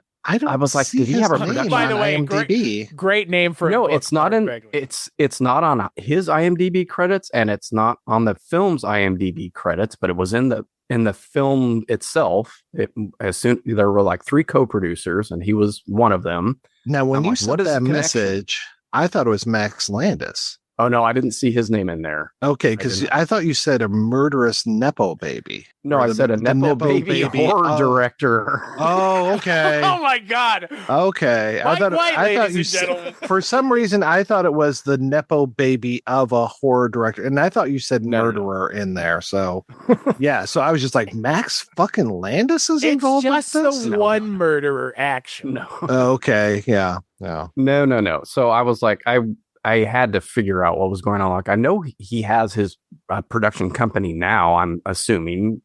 was like, did he have a production? By the way, IMDb? Great name for no. It's not in. It's not on his IMDb credits, and it's not on the film's IMDb credits. But it was in the film itself. There were like 3 co-producers, and he was one of them. Now, when you sent that message, I thought it was Max Landis. Oh, no, I didn't see his name in there. Okay, because I thought you said a murderous Nepo baby. No, I said a Nepo baby horror director. Oh, okay. Oh, my God. Okay. I thought you said, for some reason, I thought it was the Nepo baby of a horror director. And I thought you said murderer in there. So, yeah. So I was just like, Max fucking Landis is involved with this? It's just the one murderer action. No. Okay. Yeah. No. No. So I was like, I had to figure out what was going on. Like, I know he has his production company now, I'm assuming.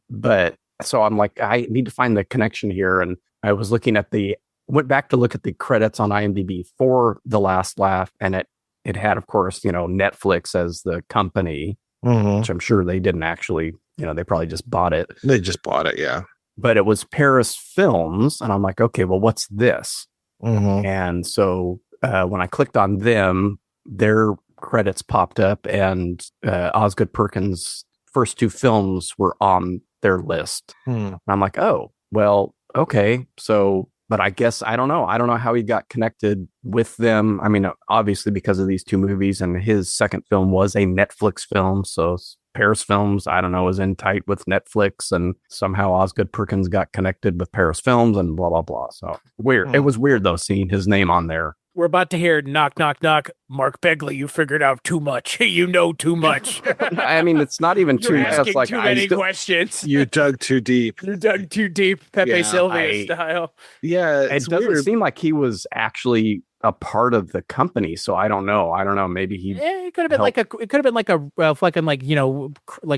But so I'm like, I need to find the connection here. And I was went back to look at the credits on IMDb for The Last Laugh. And it had, of course, Netflix as the company, which I'm sure they didn't actually, they probably just bought it. They just bought it. Yeah. But it was Paris Films. And I'm like, okay, well, what's this? And so when I clicked on them, their credits popped up, and Osgood Perkins' first 2 films were on their list. And I'm like, oh, well, okay. So, but I guess I don't know how he got connected with them. I mean, obviously because of these 2 movies, and his second film was a Netflix film. So Paris Films, I don't know, was in tight with Netflix, and somehow Osgood Perkins got connected with Paris Films and blah, blah, blah. So weird. It was weird though, seeing his name on there. We're about to hear knock, knock, knock. Mark Begley, you figured out too much. You know too much. I mean, it's not even You're asking too many questions. You dug too deep. You dug too deep, Pepe Sylvia style. Yeah, it doesn't seem like he was actually a part of the company, so I don't know. Maybe he. It could have been like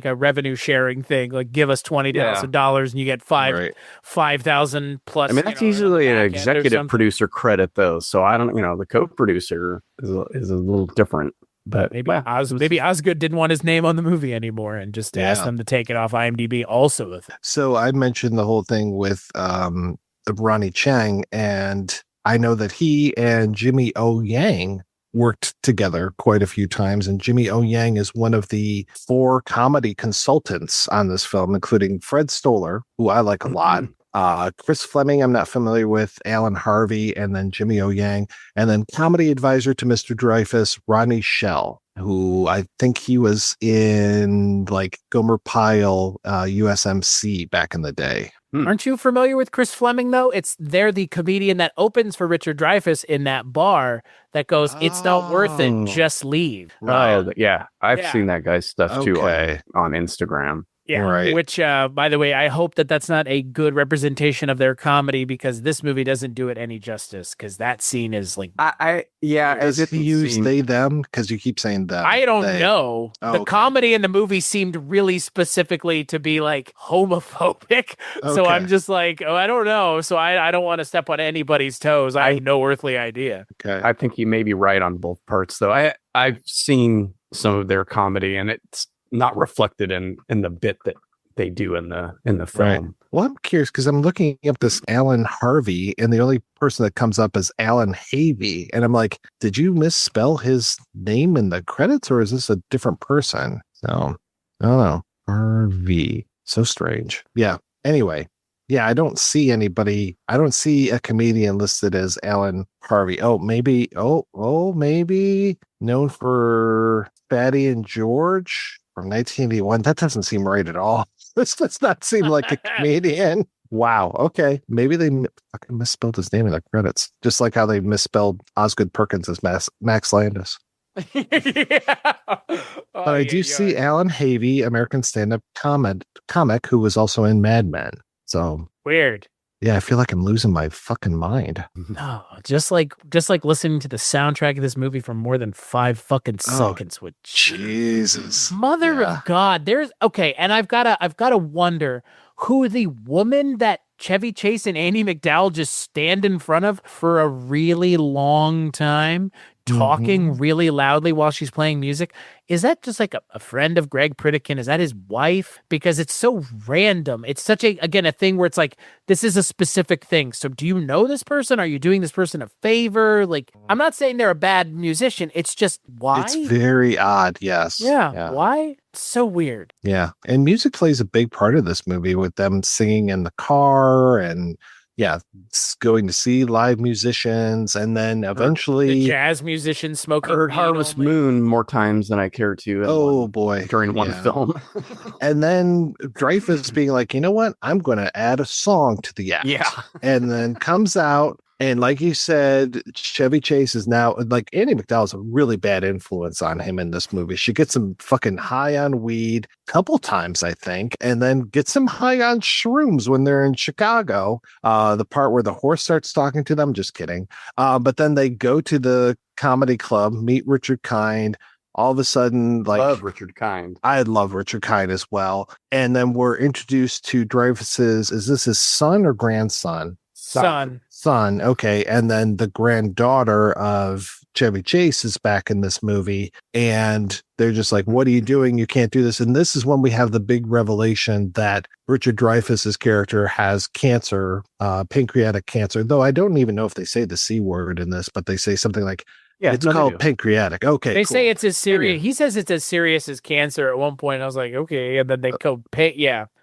a revenue sharing thing. Like, give us $20,000 and you get 5,000 plus. I mean, that's usually an executive producer credit, though. So I don't. The co-producer is a little different. But maybe Osgood didn't want his name on the movie anymore and just asked them to take it off IMDb. Also, so I mentioned the whole thing with Ronnie Chang, and I know that he and Jimmy O Yang worked together quite a few times, and Jimmy O Yang is one of the 4 comedy consultants on this film, including Fred Stoller, who I like a lot. Chris Fleming, I'm not familiar with. Alan Harvey, and then Jimmy O Yang, and then comedy advisor to Mr. Dreyfuss, Ronnie Shell, who I think he was in like Gomer Pyle, USMC back in the day. Aren't you familiar with Chris Fleming, though? They're the comedian that opens for Richard Dreyfuss in that bar that goes, "It's not worth it, just leave." Right. Oh, yeah. I've seen that guy's stuff too on Instagram. Yeah, right. Which, by the way, I hope that that's not a good representation of their comedy, because this movie doesn't do it any justice, because that scene is like... As if you use they, them, because you keep saying them. I don't know. The comedy in the movie seemed really specifically to be like homophobic. So I'm just like, I don't know. So I don't want to step on anybody's toes. I have no earthly idea. Okay. I think you may be right on both parts, though. I've seen some of their comedy, and it's not reflected in the bit that they do in the film. Right. Well, I'm curious because I'm looking up this Alan Harvey, and the only person that comes up is Alan Havey, and I'm like, did you misspell his name in the credits, or is this a different person? So I don't know. Harvey, so strange. Yeah. Anyway, yeah, I don't see anybody. I don't see a comedian listed as Alan Harvey. Oh, maybe. Maybe known for Fatty and George from 1981. That doesn't seem right at all. This does not seem like a comedian. Wow. Okay. Maybe they fucking misspelled his name in the credits, just like how they misspelled Osgood Perkins as Max Landis. But I do see Alan Havey, American stand-up comic, who was also in Mad Men. So weird. Yeah, I feel like I'm losing my fucking mind. No, just like listening to the soundtrack of this movie for more than 5 fucking seconds. With Jesus, mother of God, and I've gotta wonder who the woman that Chevy Chase and Andie MacDowell just stand in front of for a really long time, talking really loudly while she's playing music. Is that just like a friend of Greg Pritikin? Is that his wife? Because it's so random. It's such a thing where it's like, this is a specific thing. So do you know this person? Are you doing this person a favor? Like, I'm not saying they're a bad musician. It's just, why? It's very odd. Yes. Yeah. Why? It's so weird. Yeah. And music plays a big part of this movie, with them singing in the car and going to see live musicians, and then eventually the jazz musicians smoking. Heard Harvest Moon more times than I care to. During one film. And then Dreyfuss being like, you know what? I'm going to add a song to the act. Yeah. And then comes out. And like you said, Chevy Chase is now, like, Andie MacDowell is a really bad influence on him in this movie. She gets him fucking high on weed a couple times, I think, and then gets him high on shrooms when they're in Chicago. The part where the horse starts talking to them, just kidding. But then they go to the comedy club, meet Richard Kind. All of a sudden, like, love Richard Kind. I love Richard Kind as well. And then we're introduced to Dreyfuss's, is this his son or grandson? Son. Okay. And then the granddaughter of Chevy Chase is back in this movie, and they're just like, what are you doing? You can't do this. And this is when we have the big revelation that Richard Dreyfuss's character has cancer, pancreatic cancer, though I don't even know if they say the C word in this, but they say something like, it's called pancreatic. Okay. They say it's as serious. He says it's as serious as cancer at one point. I was like, okay. And then they go,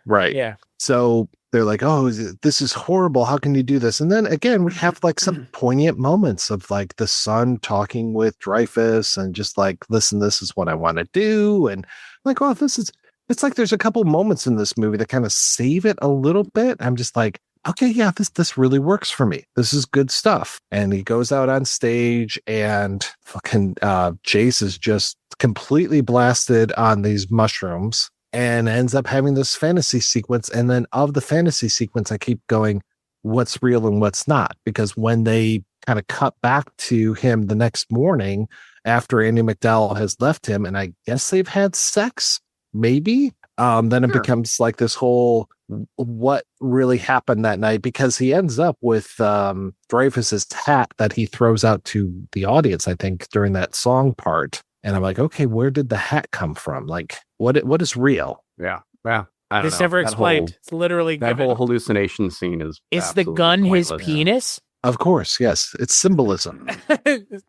right. Yeah. So they're like, oh, this is horrible. How can you do this? And then again, we have like some poignant moments of like the son talking with Dreyfuss and just like, listen, this is what I want to do. And like, oh, it's like there's a couple moments in this movie that kind of save it a little bit. I'm just like, okay, yeah, this really works for me. This is good stuff. And he goes out on stage, and fucking Chase is just completely blasted on these mushrooms, and ends up having this fantasy sequence. And then of the fantasy sequence, I keep going, what's real and what's not? Because when they kind of cut back to him the next morning after Andie MacDowell has left him, and I guess they've had sex, maybe, then it becomes like this whole what really happened that night, because he ends up with Dreyfuss's hat that he throws out to the audience, I think, during that song part. And I'm like, okay, where did the hat come from? Like, what is real? Yeah. I don't it's know. never explained. It's literally that whole hallucination scene is the gun pointless. his penis? Of course, yes. It's symbolism.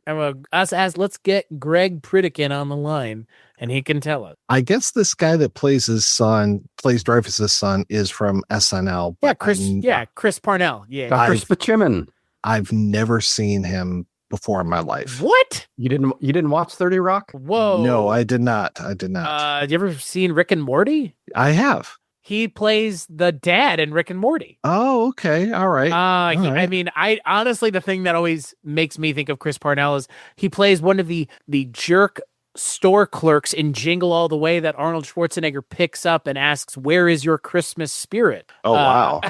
Let's get Greg Pritikin on the line, and he can tell us. I guess this guy that plays Dreyfuss's son, is from SNL. Chris Parnell. Yeah, Dr. Spachiman. I've never seen him before in my life. What? You didn't watch 30 Rock? Whoa. No, I did not. You ever seen Rick and Morty? I have. He plays the dad in Rick and Morty. Oh, okay. All right. I mean, I honestly, the thing that always makes me think of Chris Parnell is he plays one of the jerk store clerks in Jingle All the Way that Arnold Schwarzenegger picks up and asks, "Where is your Christmas spirit?" Oh, wow.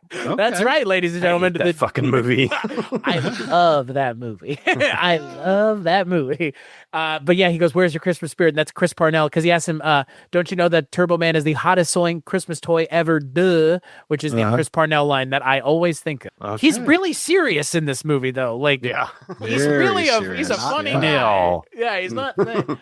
That's right, ladies and gentlemen. That fucking movie. I love that movie. I love that movie. But yeah, he goes, "Where's your Christmas spirit?" And that's Chris Parnell, because he asks him, "Don't you know that Turbo Man is the hottest selling Christmas toy ever?" Duh, which is the Chris Parnell line that I always think of. Okay. He's really serious in this movie, though. Like, he's really he's a funny guy. Yeah, he's not.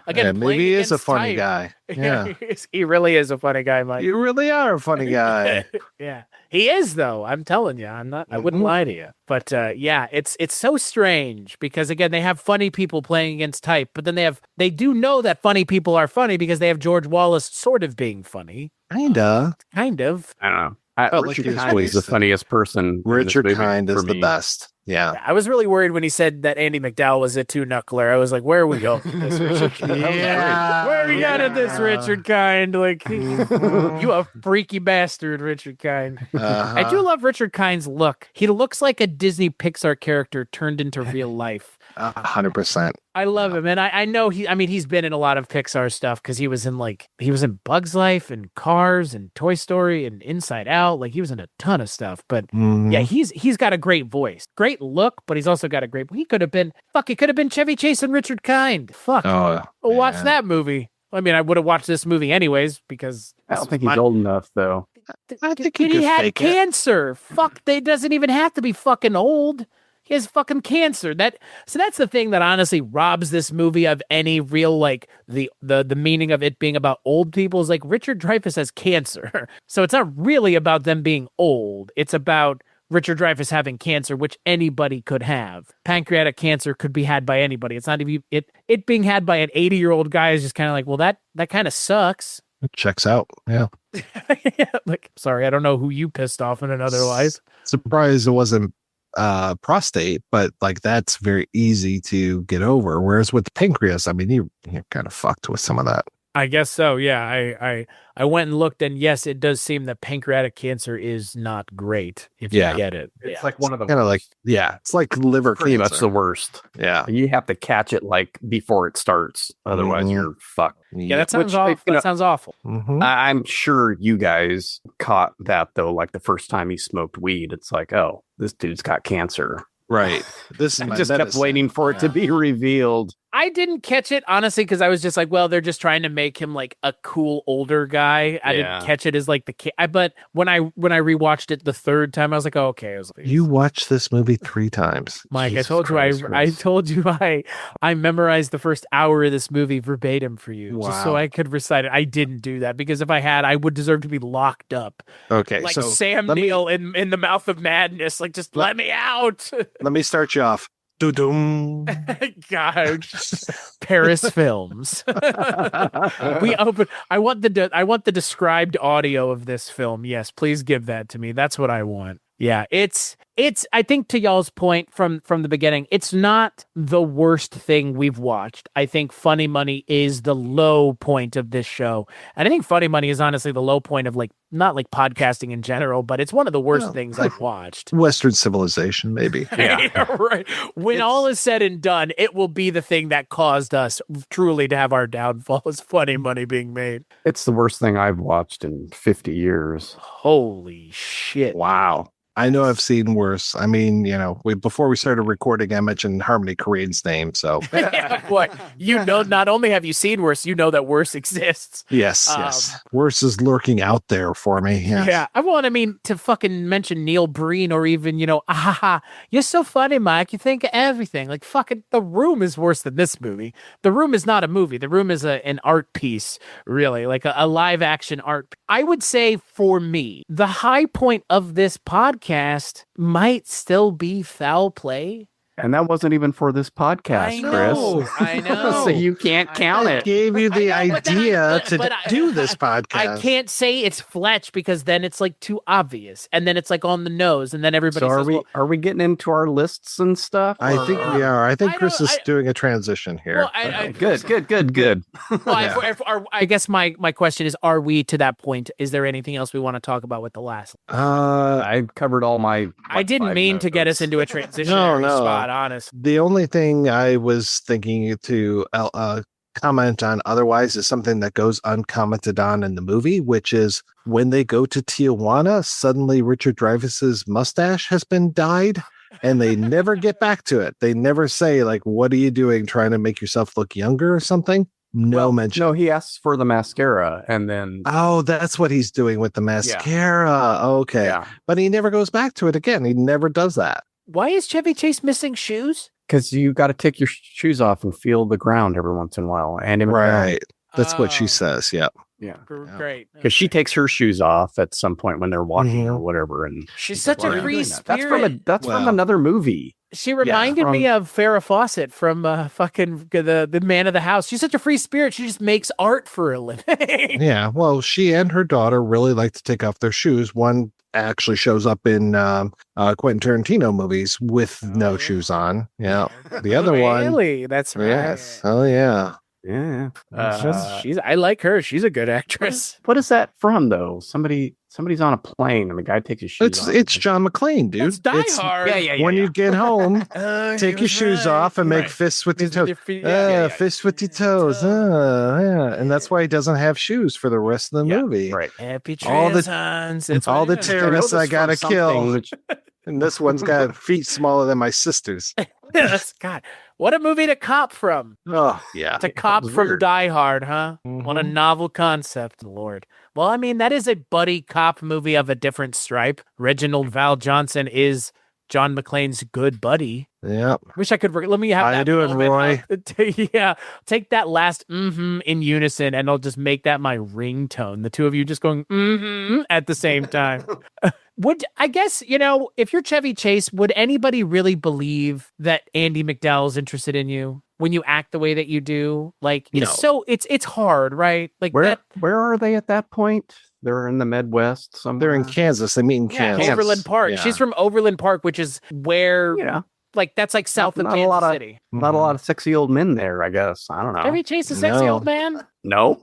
Again, maybe he is a funny guy. Yeah, he really is a funny guy, Mike. You really are a funny guy. Yeah. He is, though. I'm telling you, I'm not. I wouldn't lie to you. But yeah, it's so strange because again, they have funny people playing against type, but then they do know that funny people are funny because they have George Wallace sort of being funny. Kind of. I don't know. Richard Kind is the funniest person. Richard Kind is the best. Yeah. I was really worried when he said that Andy McDowell was a two-knuckler. I was like, where are we going with this, Richard Kind? Where are we going with this, Richard Kind? Like, you a freaky bastard, Richard Kind. I do love Richard Kind's look. He looks like a Disney Pixar character turned into real life. 100%. I love him, and I know he's been in a lot of Pixar stuff because he was in Bug's Life and Cars and Toy Story and Inside Out. Like, he was in a ton of stuff. But yeah, he's got a great voice, great look, but he's also got a great. He could have been Chevy Chase and Richard Kind. Fuck, watch that movie. I mean, I would have watched this movie anyways because I don't think he's old enough though. I think he had cancer. Fuck, they doesn't even have to be fucking old. He has fucking cancer. So that's the thing that honestly robs this movie of any real, like, the meaning of it being about old people is like Richard Dreyfuss has cancer. So it's not really about them being old. It's about Richard Dreyfuss having cancer, which anybody could have. Pancreatic cancer could be had by anybody. It's not even it being had by an 80-year-old guy is just kind of like, well, that kind of sucks. It checks out. Yeah. Like, sorry, I don't know who you pissed off in another life. Surprised it wasn't prostate, but like that's very easy to get over. Whereas with the pancreas, I mean, you're kind of fucked with some of that. I guess so. Yeah, I went and looked, and yes, it does seem that pancreatic cancer is not great if you get it. It's like one of the kind of like it's like liver pretty cancer. much the worst. Yeah, you have to catch it like before it starts, otherwise you're fucked. Yeah, that sounds awful. That sounds awful. I'm sure you guys caught that though. Like the first time he smoked weed, it's like, oh, this dude's got cancer. Right. This is I just kept waiting for it to be revealed. I didn't catch it, honestly, because I was just like, well, they're just trying to make him like a cool older guy. I didn't catch it as like the kid. But when I rewatched it the third time, I was like, oh, okay. I was like, you watched this movie 3 times. Mike, Jesus I told you I memorized the first hour of this movie verbatim for you, just so I could recite it. I didn't do that because if I had, I would deserve to be locked up. Okay, like so Sam Neill in The Mouth of Madness. Like, just let me out. Let me start you off. Do-doom. God, Paris Films. We open. I want the described audio of this film. Yes, please give that to me. That's what I want. Yeah, it's. I think to y'all's point from the beginning, it's not the worst thing we've watched. I think Funny Money is the low point of this show, and I think Funny Money is honestly the low point of like not like podcasting in general, but it's one of the worst things I've watched. Western civilization, maybe. Yeah, right. When all is said and done, it will be the thing that caused us truly to have our downfall is Funny Money being made. It's the worst thing I've watched in 50 years. Holy shit! Wow. I know I've seen worse. I mean, before we started recording, I mentioned Harmony Korine's name. So, boy, not only have you seen worse, you know that worse exists. Yes. Worse is lurking out there for me. Yes. Yeah. I mean, to fucking mention Neil Breen or even, you're so funny, Mike. You think of everything. Like, fucking The Room is worse than this movie. The Room is not a movie. The Room is an art piece, really, like a live action art. I would say for me, the high point of this podcast might still be foul play. And that wasn't even for this podcast, Chris. I know. So you can't count it. Gave you the idea to do this podcast. I can't say it's Fletch because then it's like too obvious, and then it's like on the nose, and then everybody. So says, are we getting into our lists and stuff? I think we are. I think Chris is doing a transition here. Well, Good. Well, I guess my question is: are we to that point? Is there anything else we want to talk about with the last? I covered all my. I didn't mean to get us into a transitionary spot. Honest. The only thing I was thinking to comment on otherwise is something that goes uncommented on in the movie, which is when they go to Tijuana, suddenly Richard Dreyfuss's mustache has been dyed and they never get back to it. They never say, like, what are you doing, trying to make yourself look younger or something? No mention. No, he asks for the mascara and then. Oh, that's what he's doing with the mascara. Yeah. Okay. Yeah. But he never goes back to it again. He never does that. Why is Chevy Chase missing shoes? Because you got to take your shoes off and feel the ground every once in a while. And right. That's what she says. Yeah. Yeah. Great. Because she takes her shoes off at some point when they're walking or whatever. And she's such a free spirit. That's from another movie. She reminded me of Farrah Fawcett from fucking the Man of the House. She's such a free spirit. She just makes art for a living. Yeah. Well, she and her daughter really like to take off their shoes. One actually shows up in Quentin Tarantino movies with no shoes on. Yeah. The other one. Really? That's right. Yes. Oh, yeah. Yeah. I like her. She's a good actress. What is that from, though? Somebody's on a plane and the guy takes his shoes off. It's John McClane, dude. It's Die Hard. Yeah. When you get home, take your shoes off and make fists with your toes. Fists with your toes. Yeah. And that's why he doesn't have shoes for the rest of the movie. Right. Happy all the terrorists I gotta kill. And this one's got feet smaller than my sister's. God, what a movie to cop from. Oh, yeah. To cop from weird. Die Hard, huh? Mm-hmm. What a novel concept, Lord. Well, I mean, that is a buddy cop movie of a different stripe. Reginald Val Johnson is John McClane's good buddy. Yeah. Wish I could. Let me have that. How you doing, Roy? Yeah. Take that last in unison, and I'll just make that my ringtone. The two of you just going at the same time. I guess, if you're Chevy Chase, would anybody really believe that Andy McDowell's interested in you when you act the way that you do? Like, it's hard, right? Like, where are they at that point? They're in the Midwest. Somewhere. They're in Kansas. They meet in Kansas. Overland Park. Yeah. She's from Overland Park, which is where, that's like south of Kansas City. Not a lot of sexy old men there, I guess. I don't know. Chevy Chase a sexy old man? No.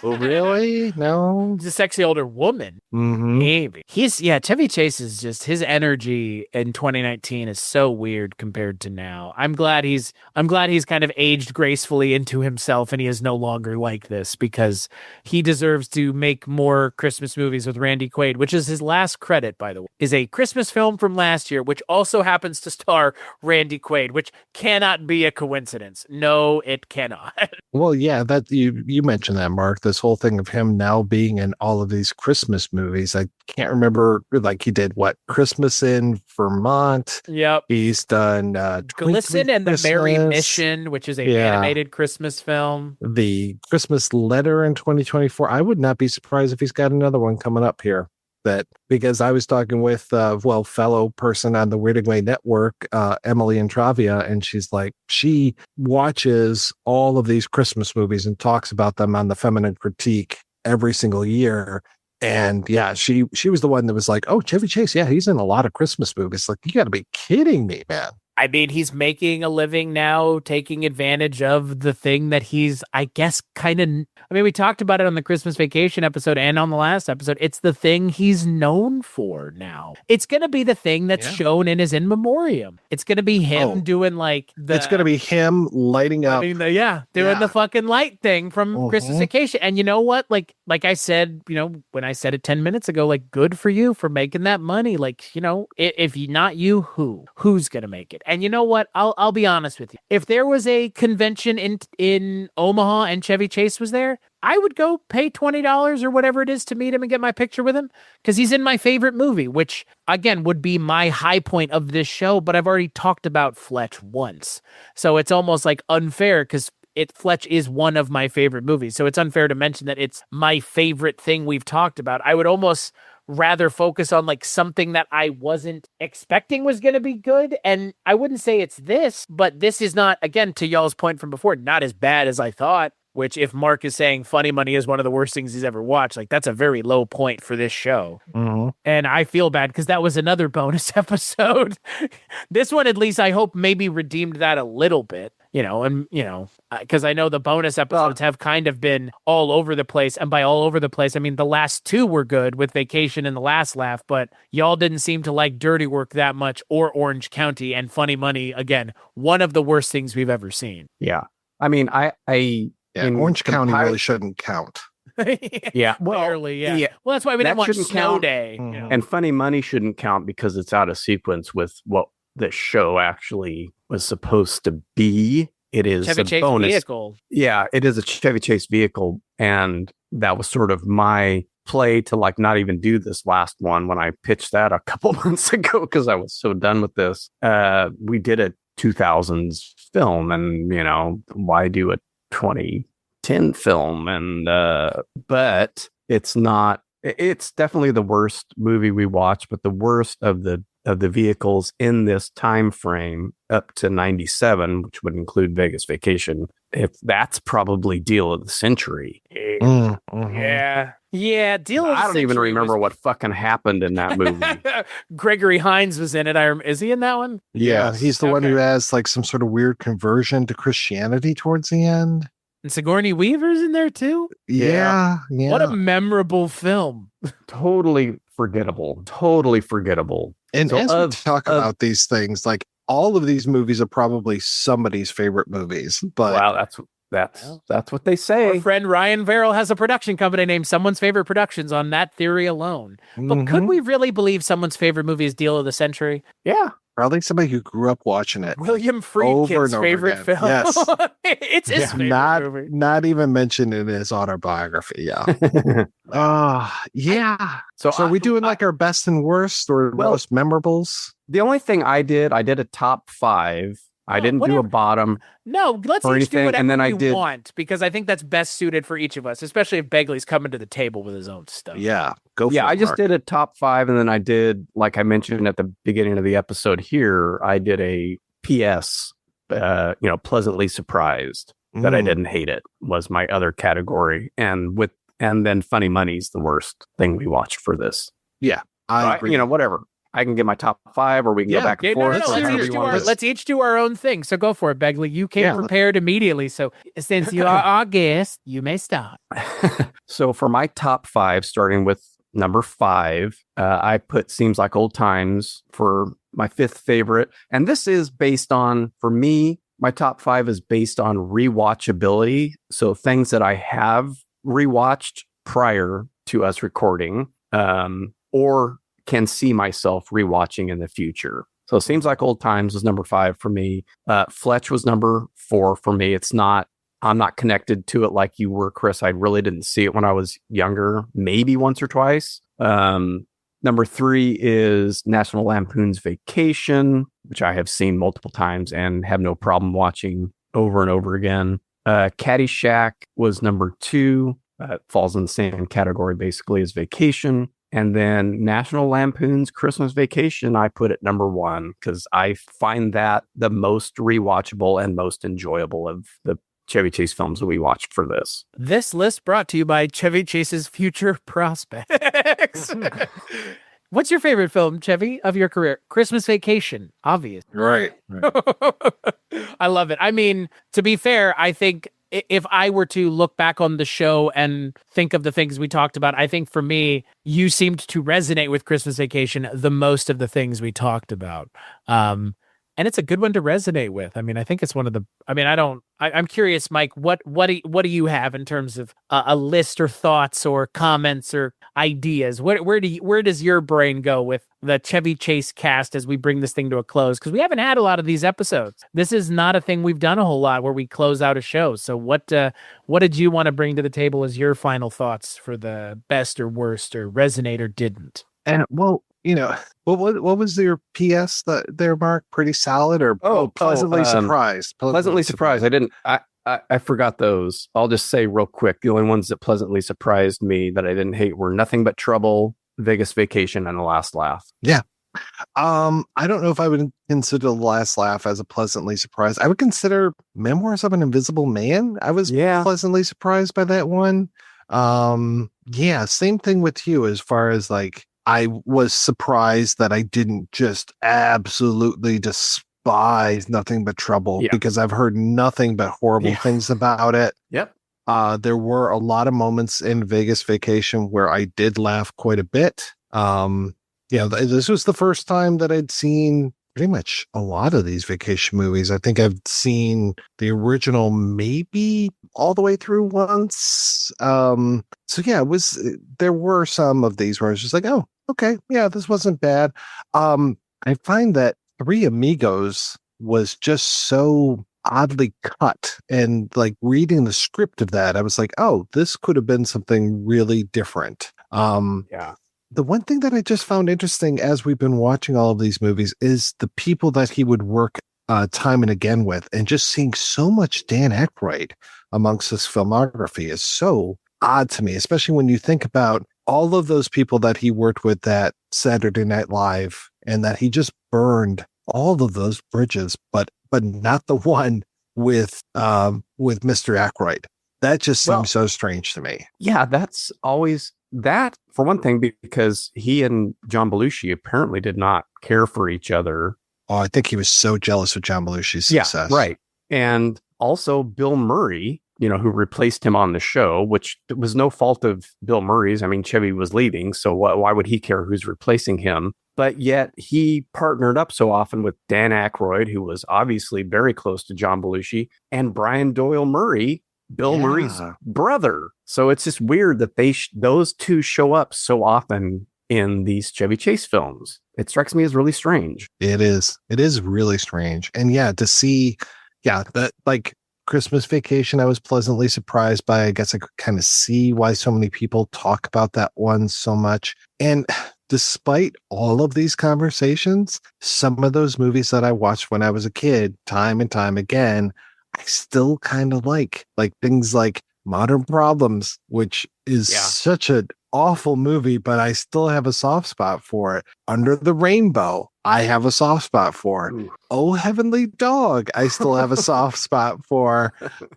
Oh, really? No. He's a sexy older woman. Mm-hmm. Maybe. Chevy Chase is just, his energy in 2019 is so weird compared to now. I'm glad he's kind of aged gracefully into himself and he is no longer like this, because he deserves to make more Christmas movies with Randy Quaid, which is his last credit, by the way, is a Christmas film from last year, which also happens to star Randy Quaid, which cannot be a coincidence. No, it cannot. Well, yeah, that you mentioned that, Mark, this whole thing of him now being in all of these Christmas movies. I can't remember, like, he did Christmas in Vermont. Yep. He's done Glisten and the Merry Mission, which is a animated Christmas film. The Christmas Letter in 2024. I would not be surprised if he's got another one coming up here. Because I was talking with fellow person on the Weirding Way Network, Emily Intravia, and she's like, she watches all of these Christmas movies and talks about them on the Feminine Critique every single year. And yeah, she was the one that was like, oh, Chevy Chase, yeah, he's in a lot of Christmas movies. Like, you got to be kidding me, man. I mean, he's making a living now, taking advantage of the thing that he's, I guess, we talked about it on the Christmas Vacation episode and on the last episode. It's the thing he's known for now. It's going to be the thing that's shown in his in memoriam. It's going to be him doing it's going to be him lighting up. Doing the fucking light thing from Christmas Vacation. And you know what? Like I said, when I said it 10 minutes ago, like, good for you for making that money. Like, if not you, who's going to make it? And you know what? I'll be honest with you. If there was a convention in Omaha and Chevy Chase was there, I would go pay $20 or whatever it is to meet him and get my picture with him, because he's in my favorite movie, which, again, would be my high point of this show. But I've already talked about Fletch once. So it's almost like unfair, because Fletch is one of my favorite movies. So it's unfair to mention that it's my favorite thing we've talked about. I would almost rather focus on like something that I wasn't expecting was going to be good. And I wouldn't say it's this, but this is not, again, to y'all's point from before, not as bad as I thought. Which, if Mark is saying Funny Money is one of the worst things he's ever watched, like that's a very low point for this show. Mm-hmm. And I feel bad because that was another bonus episode. This one, at least, I hope maybe redeemed that a little bit, because I know the bonus episodes have kind of been all over the place. And by all over the place, I mean the last two were good with Vacation and The Last Laugh, but y'all didn't seem to like Dirty Work that much or Orange County. And Funny Money, again, one of the worst things we've ever seen. Yeah. I mean, Orange County really shouldn't count. Yeah, well, barely, yeah. Well, that's why we didn't watch Snow Day. Mm-hmm. And Funny Money shouldn't count because it's out of sequence with what the show actually was supposed to be. It is Chevy a Chase bonus vehicle. Yeah, it is a Chevy Chase vehicle, and that was sort of my play to like not even do this last one when I pitched that a couple months ago because I was so done with this. We did a 2000s film, and why do a 2010 film? And but it's definitely the worst movie we watched, but the worst of the vehicles in this time frame up to 97, which would include Vegas Vacation. If that's probably deal of the century. Mm-hmm. Yeah, deal of the I don't even century remember was... what fucking happened in that movie. Gregory Hines was in it. Is he in that one? Yeah, he's the one who has like some sort of weird conversion to Christianity towards the end. And Sigourney Weaver's in there too? Yeah. What a memorable film. Totally forgettable. And so as we talk about these things, like all of these movies are probably somebody's favorite movies. But wow, that's what they say. Our friend Ryan Verrill has a production company named Someone's Favorite Productions on that theory alone. But could we really believe someone's favorite movie is Deal of the Century? Yeah. Probably somebody who grew up watching it. William Friedkin's favorite again. film. Yes. It's his favorite movie. Not even mentioned in his autobiography. Yeah. Yeah. So are we doing like our best and worst or most memorables? The only thing I did a top 5. I didn't do a bottom. No, let's each do whatever and then we want, because I think that's best suited for each of us, especially if Begley's coming to the table with his own stuff. Yeah, go for it. I just Mark. did a top 5, and then I did, like I mentioned at the beginning of the episode here, I did a PS, pleasantly surprised that I didn't hate it was my other category, and then Funny Money's the worst thing we watched for this. Yeah, I agree. Whatever. I can get my top 5, or we can go back and forth. Let's each do our own thing. So go for it, Begley. You came prepared immediately. So since you are our guest, you may start. So for my top 5, starting with number 5, I put Seems Like Old Times for my 5th favorite. And this is based on, for me, my top 5 is based on rewatchability. So things that I have rewatched prior to us recording, or can see myself rewatching in the future. So Seems Like Old Times was number 5 for me. Fletch was number 4 for me. I'm not connected to it like you were, Chris. I really didn't see it when I was younger, maybe once or twice. Number 3 is National Lampoon's Vacation, which I have seen multiple times and have no problem watching over and over again. Caddyshack was number 2. Falls in the same category basically as Vacation. And then National Lampoon's Christmas Vacation, I put at number 1 because I find that the most rewatchable and most enjoyable of the Chevy Chase films that we watched for this. This list brought to you by Chevy Chase's future prospects. What's your favorite film, Chevy, of your career? Christmas Vacation, obvious. Right. I love it. I mean, to be fair, I think if I were to look back on the show and think of the things we talked about, I think for me, you seemed to resonate with Christmas Vacation the most of the things we talked about. And it's a good one to resonate with. I mean, I think it's one of the, I'm curious, Mike, what do you have in terms of a list or thoughts or comments or ideas? Where does your brain go with the Chevy Chase cast as we bring this thing to a close? Because we haven't had a lot of these episodes. This is not a thing we've done a whole lot where we close out a show. So what did you want to bring to the table as your final thoughts for the best or worst or resonate or didn't? And what was your PS there, Mark? Pretty solid or pleasantly surprised? Pleasantly surprised. I forgot those. I'll just say real quick, the only ones that pleasantly surprised me that I didn't hate were Nothing But Trouble, Vegas Vacation and The Last Laugh. Yeah. I don't know if I would consider The Last Laugh as a pleasantly surprised. I would consider Memoirs of an Invisible Man. I was pleasantly surprised by that one. Yeah, same thing with you as far as like, I was surprised that I didn't just absolutely despise Nothing But Trouble because I've heard nothing but horrible things about it. Yep. There were a lot of moments in Vegas Vacation where I did laugh quite a bit. This was the first time that I'd seen pretty much a lot of these vacation movies. I think I've seen the original maybe all the way through once. There were some of these where I was just like, oh, okay, yeah, this wasn't bad. I find that Three Amigos was just so oddly cut, and like reading the script of that, I was like, oh, this could have been something really different. The one thing that I just found interesting as we've been watching all of these movies is the people that he would work time and again with, and just seeing so much Dan Aykroyd amongst his filmography is so odd to me, especially when you think about all of those people that he worked with at Saturday Night Live, and that he just burned all of those bridges, but not the one with Mr. Aykroyd. That just seems so strange to me. Yeah, that's always that, for one thing, because he and John Belushi apparently did not care for each other. Oh, I think he was so jealous of John Belushi's success. Yeah, right. And also Bill Murray, who replaced him on the show, which was no fault of Bill Murray's. I mean, Chevy was leaving, so why would he care who's replacing him? But yet he partnered up so often with Dan Aykroyd, who was obviously very close to John Belushi, and Brian Doyle Murray, Bill Murray's brother. So it's just weird that those two show up so often in these Chevy Chase films. It strikes me as really strange. It is really strange. And to see, that like Christmas Vacation, I was pleasantly surprised by. I guess I could kind of see why so many people talk about that one so much. And despite all of these conversations, some of those movies that I watched when I was a kid, time and time again, I still kind of like things like Modern Problems, which is such an awful movie, but I still have a soft spot for it. Under the Rainbow, I have a soft spot for. Ooh. Oh, Heavenly Dog, I still have a soft spot for.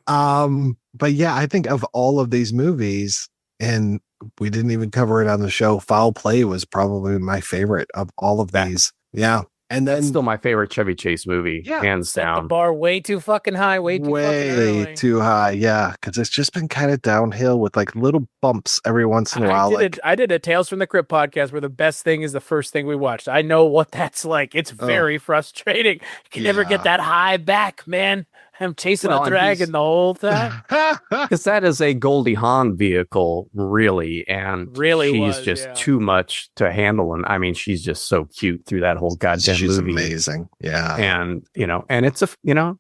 But yeah, I think of all of these movies, and we didn't even cover it on the show, Foul Play was probably my favorite of all of these. Yeah. And then that's still my favorite Chevy Chase movie, hands down. The bar way too fucking high, way too high. Yeah, because it's just been kind of downhill with like little bumps every once in a while. I did a Tales from the Crypt podcast where the best thing is the first thing we watched. I know what that's like. It's very frustrating. You can never get that high back, man. I'm chasing a dragon the whole time. Because that is a Goldie Hawn vehicle, really. And she's just too much to handle. And I mean, she's just so cute through that whole goddamn movie. She's amazing. Yeah. And, and it's a,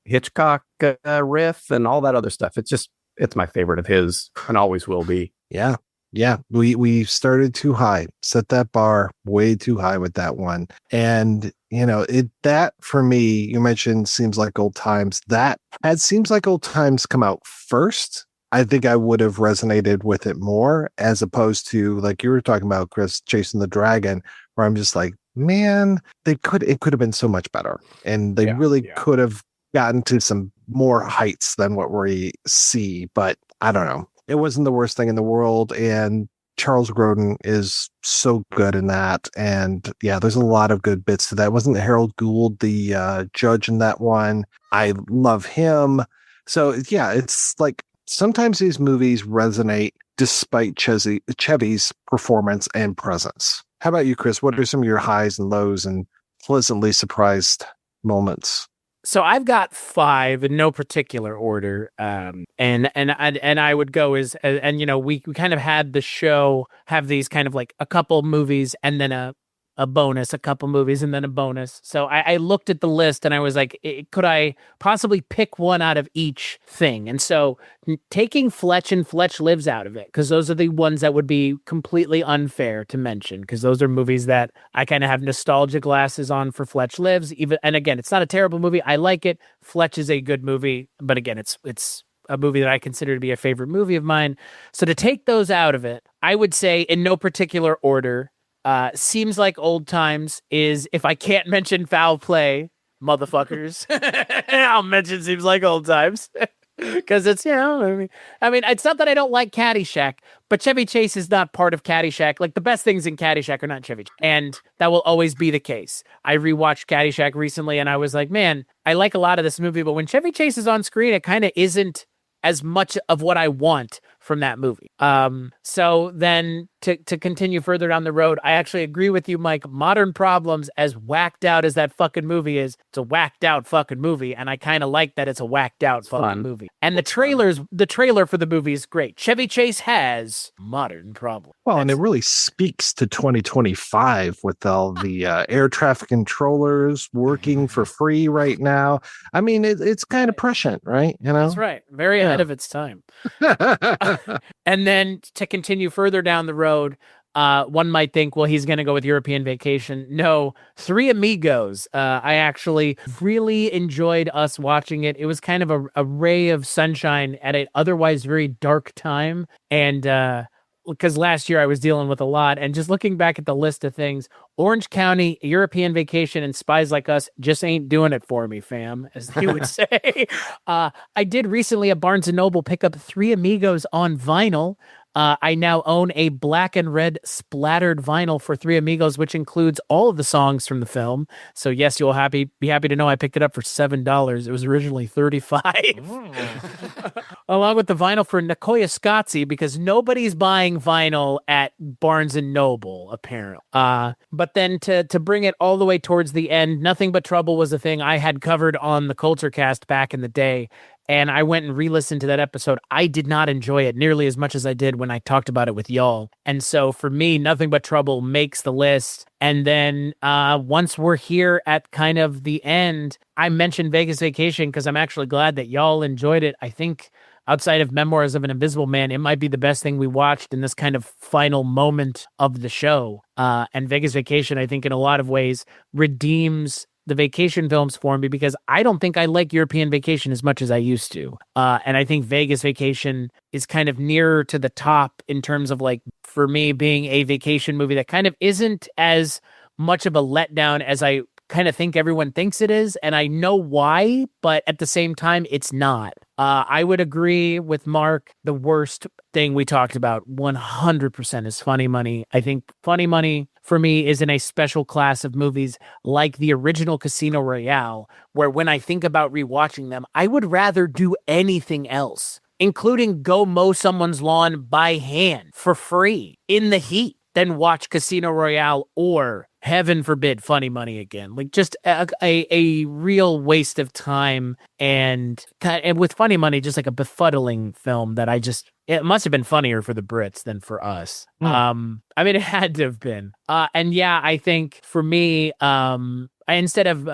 Hitchcock riff and all that other stuff. It's my favorite of his and always will be. Yeah. Yeah, we started too high, set that bar way too high with that one. And, that for me, you mentioned Seems Like Old Times. That had Seems Like Old Times come out first, I think I would have resonated with it more, as opposed to, like you were talking about, Chris, Chasing the Dragon, where I'm just like, man, it could have been so much better. And they really could have gotten to some more heights than what we see. But I don't know. It wasn't the worst thing in the world, and Charles Grodin is so good in that. And there's a lot of good bits to that. Wasn't Harold Gould the judge in that one? I love him. So it's like sometimes these movies resonate despite Chevy's performance and presence. How about you, Chris? What are some of your highs and lows and pleasantly surprised moments? So I've got 5 in no particular order, and I would go we kind of had the show have these kind of like a couple movies and then a bonus, a couple movies and then a bonus. So I looked at the list and I was like, could I possibly pick one out of each thing? And so taking Fletch and Fletch Lives out of it, because those are the ones that would be completely unfair to mention, because those are movies that I kind of have nostalgia glasses on for Fletch Lives. And again, it's not a terrible movie. I like it. Fletch is a good movie, but again, it's a movie that I consider to be a favorite movie of mine. So to take those out of it, I would say in no particular order, Seems Like Old Times is, if I can't mention Foul Play, motherfuckers, I'll mention Seems Like Old Times. Because it's, I mean, it's not that I don't like Caddyshack, but Chevy Chase is not part of Caddyshack. Like, the best things in Caddyshack are not Chevy Chase. And that will always be the case. I rewatched Caddyshack recently, and I was like, man, I like a lot of this movie, but when Chevy Chase is on screen, it kind of isn't as much of what I want from that movie. So then to continue further down the road, I actually agree with you, Mike. Modern Problems, as whacked out as that fucking movie is, it's a whacked out fucking movie, and I kind of like that it's a whacked out fucking movie. And the trailer for the movie is great. Chevy Chase has modern problems. Well, and it really speaks to 2025 with all the air traffic controllers working for free right now. I mean, it's kind of prescient, right? That's right. Very ahead of its time. And then to continue further down the road, one might think, well, he's going to go with European Vacation. No, Three Amigos. I actually really enjoyed us watching it. It was kind of a ray of sunshine at an otherwise very dark time. And because last year I was dealing with a lot, and just looking back at the list of things, Orange County, European Vacation, and Spies Like Us just ain't doing it for me, fam, as they would say. I did recently at Barnes & Noble pick up Three Amigos on vinyl. I now own a black and red splattered vinyl for Three Amigos, which includes all of the songs from the film. So yes, you'll be happy to know I picked it up for $7. It was originally $35. Along with the vinyl for Nicoya Scotzi, because nobody's buying vinyl at Barnes & Noble, apparently. But then to bring it all the way towards the end, Nothing But Trouble was a thing I had covered on the Culture Cast back in the day. And I went and re-listened to that episode. I did not enjoy it nearly as much as I did when I talked about it with y'all. And so for me, Nothing But Trouble makes the list. And then once we're here at kind of the end, I mentioned Vegas Vacation because I'm actually glad that y'all enjoyed it. I think outside of Memoirs of an Invisible Man, it might be the best thing we watched in this kind of final moment of the show. And Vegas Vacation, I think in a lot of ways, redeems the vacation films for me, because I don't think I like European Vacation as much as I used to. And I think Vegas Vacation is kind of nearer to the top in terms of, like, for me, being a vacation movie that kind of isn't as much of a letdown as I kind of think everyone thinks it is. And I know why, but at the same time, it's not. I would agree with Mark. The worst thing we talked about 100% is Funny Money. I think Funny Money for me is in a special class of movies like the original Casino Royale, where when I think about rewatching them, I would rather do anything else, including go mow someone's lawn by hand for free in the heat, than watch Casino Royale or, heaven forbid, Funny Money again. Like, just a real waste of time, and with Funny Money, just like a befuddling film that it must have been funnier for the Brits than for us. I mean, it had to have been. And yeah, I think for me, instead of,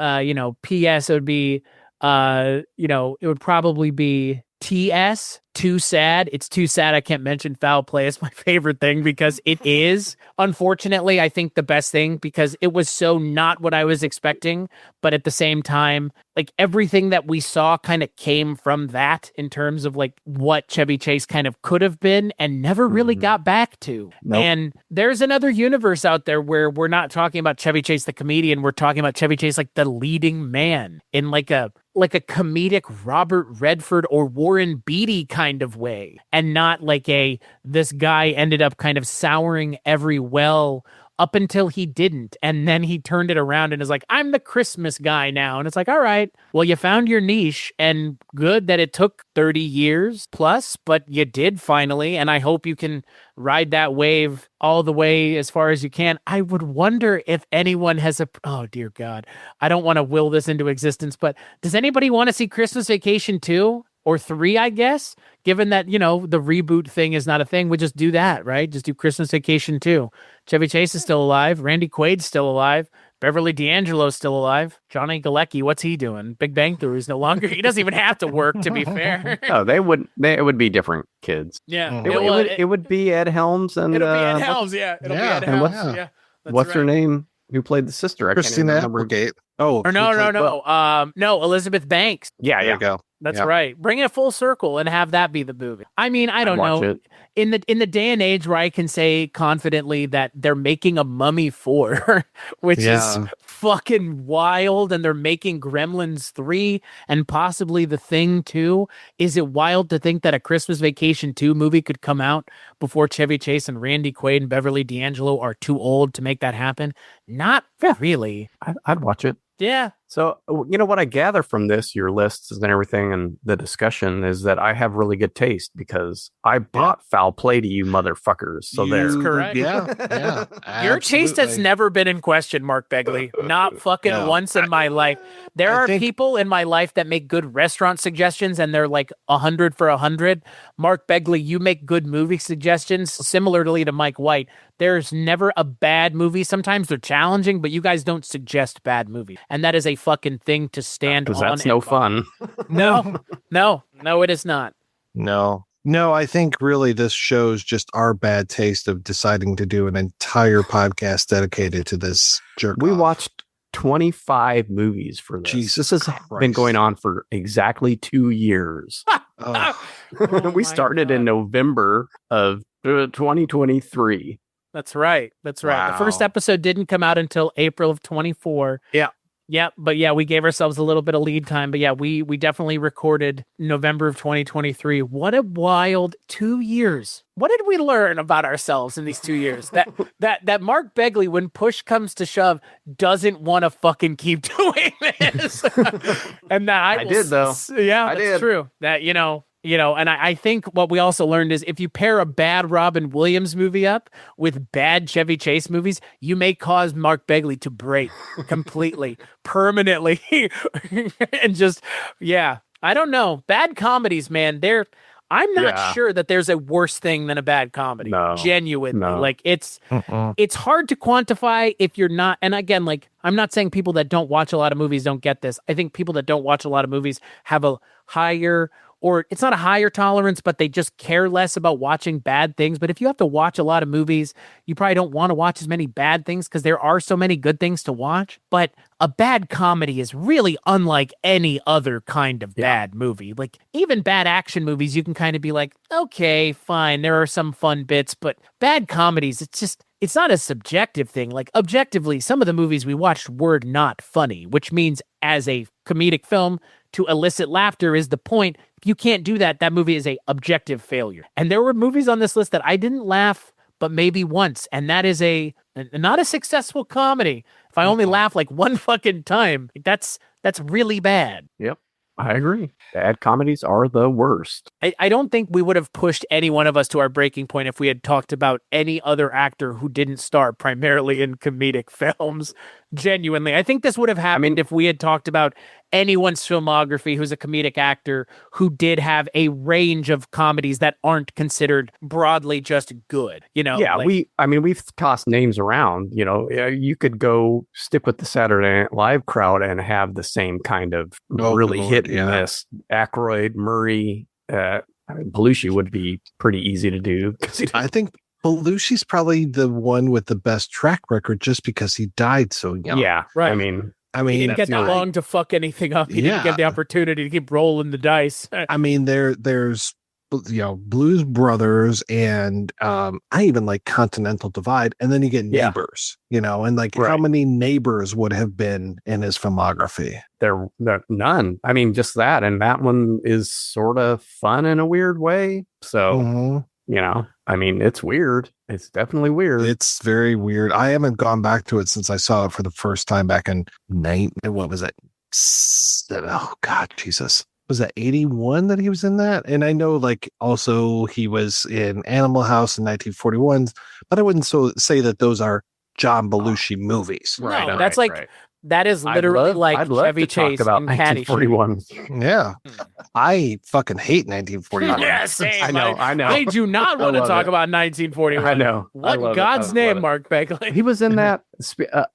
PS, it would be, it would probably be TS, Too Sad. It's too sad I can't mention Foul Play. It's my favorite thing because it is, unfortunately, I think the best thing, because it was so not what I was expecting, but at the same time, like, everything that we saw kind of came from that in terms of, like, what Chevy Chase kind of could have been and never really got back to. Nope. And there's another universe out there where we're not talking about Chevy Chase the comedian, we're talking about Chevy Chase like the leading man in like a comedic Robert Redford or Warren Beatty kind of way, and not like this guy ended up kind of souring every well up until he didn't, and then he turned it around and is like, I'm the Christmas guy now. And it's like, all right, well, you found your niche, and good that it took 30 years plus, but you did finally, and I hope you can ride that wave all the way as far as you can. I would wonder if anyone has oh dear God, I don't want to will this into existence, but does anybody want to see Christmas Vacation 2? Or 3, I guess, given that, the reboot thing is not a thing. We just do that, right? Just do Christmas Vacation 2. Chevy Chase is still alive. Randy Quaid's still alive. Beverly D'Angelo's still alive. Johnny Galecki, what's he doing? Big Bang Theory is no longer. He doesn't even have to work, to be fair. Oh, it would be different kids. Yeah. It would be Ed Helms and... It'll be Ed Helms, yeah. It'll be Ed Helms, yeah. What's her name? Who played the sister? Christina Applegate. Oh, or no, Elizabeth Banks. Yeah, there you go. That's right. Bring it full circle and have that be the movie. I mean, I don't know. It. In the day and age where I can say confidently that they're making a Mummy 4, which is fucking wild, and they're making Gremlins 3 and possibly The Thing 2. Is it wild to think that a Christmas Vacation 2 movie could come out before Chevy Chase and Randy Quaid and Beverly D'Angelo are too old to make that happen? Not really. I'd watch it. Yeah. So, what I gather from this, your lists and everything and the discussion is that I have really good taste because I bought Foul Play to you motherfuckers. So That's correct. Yeah. Your taste has never been in question, Mark Begley. Not fucking once in my life. There are people in my life that make good restaurant suggestions and they're like 100 for 100. Mark Begley, you make good movie suggestions similarly to Mike White. There's never a bad movie. Sometimes they're challenging, but you guys don't suggest bad movies. And that is a fucking thing to stand on. Because that's no fun. No, it is not. No, I think really this shows just our bad taste of deciding to do an entire podcast dedicated to this jerk. We watched 25 movies for this. Jesus this has been going on for exactly 2 years. We started in November of 2023. That's right. Wow. The first episode didn't come out until April of 24. Yeah, but we gave ourselves a little bit of lead time. But we definitely recorded November of 2023. What a wild 2 years. What did we learn about ourselves in these 2 years? That Mark Begley, when push comes to shove, doesn't want to fucking keep doing this. And that I did though. Yeah, that's true. That and I think what we also learned is if you pair a bad Robin Williams movie up with bad Chevy Chase movies, you may cause Mark Begley to break completely, permanently. And just, I don't know. Bad comedies, man, I'm not sure that there's a worse thing than a bad comedy. No, genuinely. no. Like it's hard to quantify if you're not, and again, like I'm not saying people that don't watch a lot of movies don't get this. I think people that don't watch a lot of movies have a higher, or it's not a higher tolerance, but they just care less about watching bad things. But if you have to watch a lot of movies, you probably don't want to watch as many bad things because there are so many good things to watch. But a bad comedy is really unlike any other kind of bad movie. Like even bad action movies, you can kind of be like, okay, fine, there are some fun bits, but bad comedies, it's not a subjective thing. Like objectively, some of the movies we watched were not funny, which means as a comedic film, to elicit laughter is the point. If you can't do that, that movie is a objective failure. And there were movies on this list that I didn't laugh, but maybe once. And that is not a successful comedy. If I only laugh like one fucking time, that's really bad. Yep. I agree. Bad comedies are the worst. I don't think we would have pushed any one of us to our breaking point if we had talked about any other actor who didn't star primarily in comedic films. Genuinely. I think this would have happened if we had talked about anyone's filmography who's a comedic actor who did have a range of comedies that aren't considered broadly just good. Yeah, we've tossed names around. You could go stick with the Saturday Night Live crowd and have the same kind of really hit and miss. Aykroyd, Murray, Belushi would be pretty easy to do. I think Belushi's probably the one with the best track record just because he died so young. Yeah, right. I mean, he didn't get that long to fuck anything up. He didn't get the opportunity to keep rolling the dice. I mean, there's Blues Brothers and I even like Continental Divide, and then you get Neighbors, and like how many Neighbors would have been in his filmography? There none. I mean, just that, and that one is sort of fun in a weird way. So. I mean, it's weird. It's definitely weird. It's very weird. I haven't gone back to it since I saw it for the first time back in what was it? Oh God, Jesus. Was that 81 that he was in that? And I know like also he was in Animal House in 1941, but I wouldn't say that those are John Belushi movies. Right. No, that's that is literally like Chevy Chase about and Caddyshack. 1941. Yeah. I fucking hate 1941. Yeah, same. I know. I do not want to talk about 1941. I know. What God's name, Mark Begley? He was in that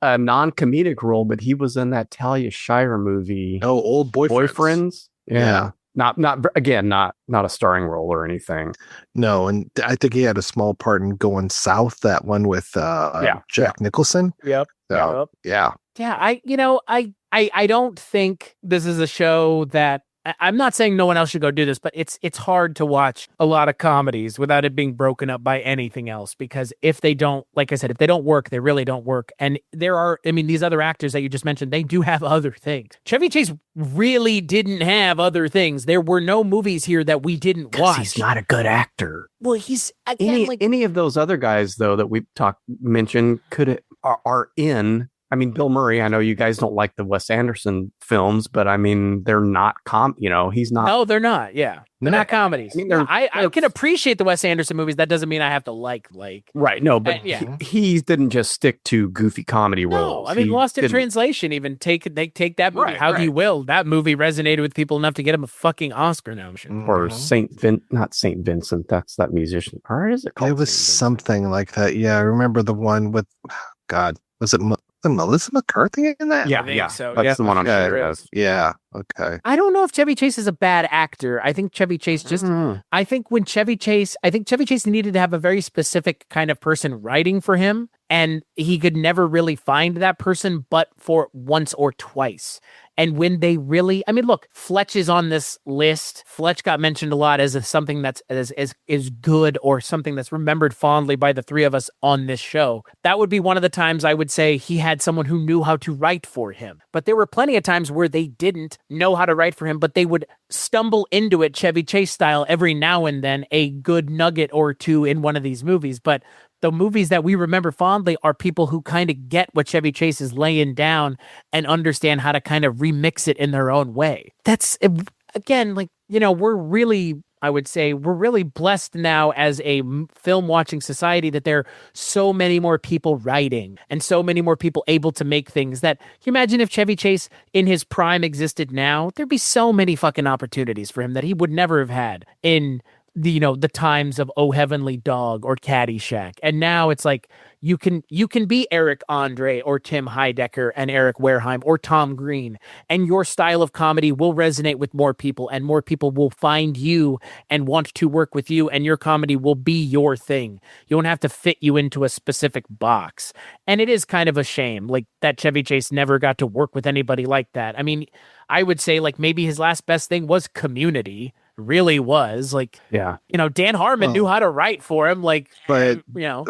a non-comedic role, but he was in that Talia Shire movie. Oh, Old Boyfriends. Yeah. Not a starring role or anything. No, and I think he had a small part in Going South, that one with Jack Nicholson. Yep. So, yeah. Yeah, I don't think this is a show that I'm not saying no one else should go do this, but it's hard to watch a lot of comedies without it being broken up by anything else, because if they don't, like I said, if they don't work, they really don't work. And these other actors that you just mentioned, they do have other things. Chevy Chase really didn't have other things. There were no movies here that we didn't watch. He's not a good actor. Well, he's again, any of those other guys though that we mentioned are in. I mean, Bill Murray, I know you guys don't like the Wes Anderson films, but I mean, they're not he's not. No, they're not. Yeah. They're not comedies. I mean, I can appreciate the Wes Anderson movies. That doesn't mean I have to like. Right. No, but he didn't just stick to goofy comedy roles. I mean, Lost in Translation, even take that movie. Right, How Do You Will? That movie resonated with people enough to get him a fucking Oscar nomination. Or not Saint Vincent. That's that musician. Or is it called? It was something like that. Yeah, I remember the one with God. Was it Melissa McCarthy in that? Yeah. So, that's the one I'm sure it is. Yeah. Okay. I don't know if Chevy Chase is a bad actor. I think Chevy Chase I think Chevy Chase needed to have a very specific kind of person writing for him, and he could never really find that person but for once or twice. And when they really, I mean, look, Fletch is on this list. Fletch got mentioned a lot as something that's is good, or something that's remembered fondly by the three of us on this show. That would be one of the times I would say he had someone who knew how to write for him. But there were plenty of times where they didn't know how to write for him, but they would stumble into it Chevy Chase style every now and then, a good nugget or two in one of these movies. But the movies that we remember fondly are people who kind of get what Chevy Chase is laying down and understand how to kind of remix it in their own way. That's, again, we're really blessed now as a film watching society that there are so many more people writing and so many more people able to make things that, can you imagine if Chevy Chase in his prime existed now? There'd be so many fucking opportunities for him that he would never have had in the times of Oh Heavenly Dog or Caddyshack. And now it's like you can be Eric Andre or Tim Heidecker and Eric Wareheim or Tom Green, and your style of comedy will resonate with more people, and more people will find you and want to work with you, and your comedy will be your thing. You won't have to fit you into a specific box. And it is kind of a shame that Chevy Chase never got to work with anybody like that. I mean, I would say maybe his last best thing was Community. Really was Dan Harmon knew how to write for him, but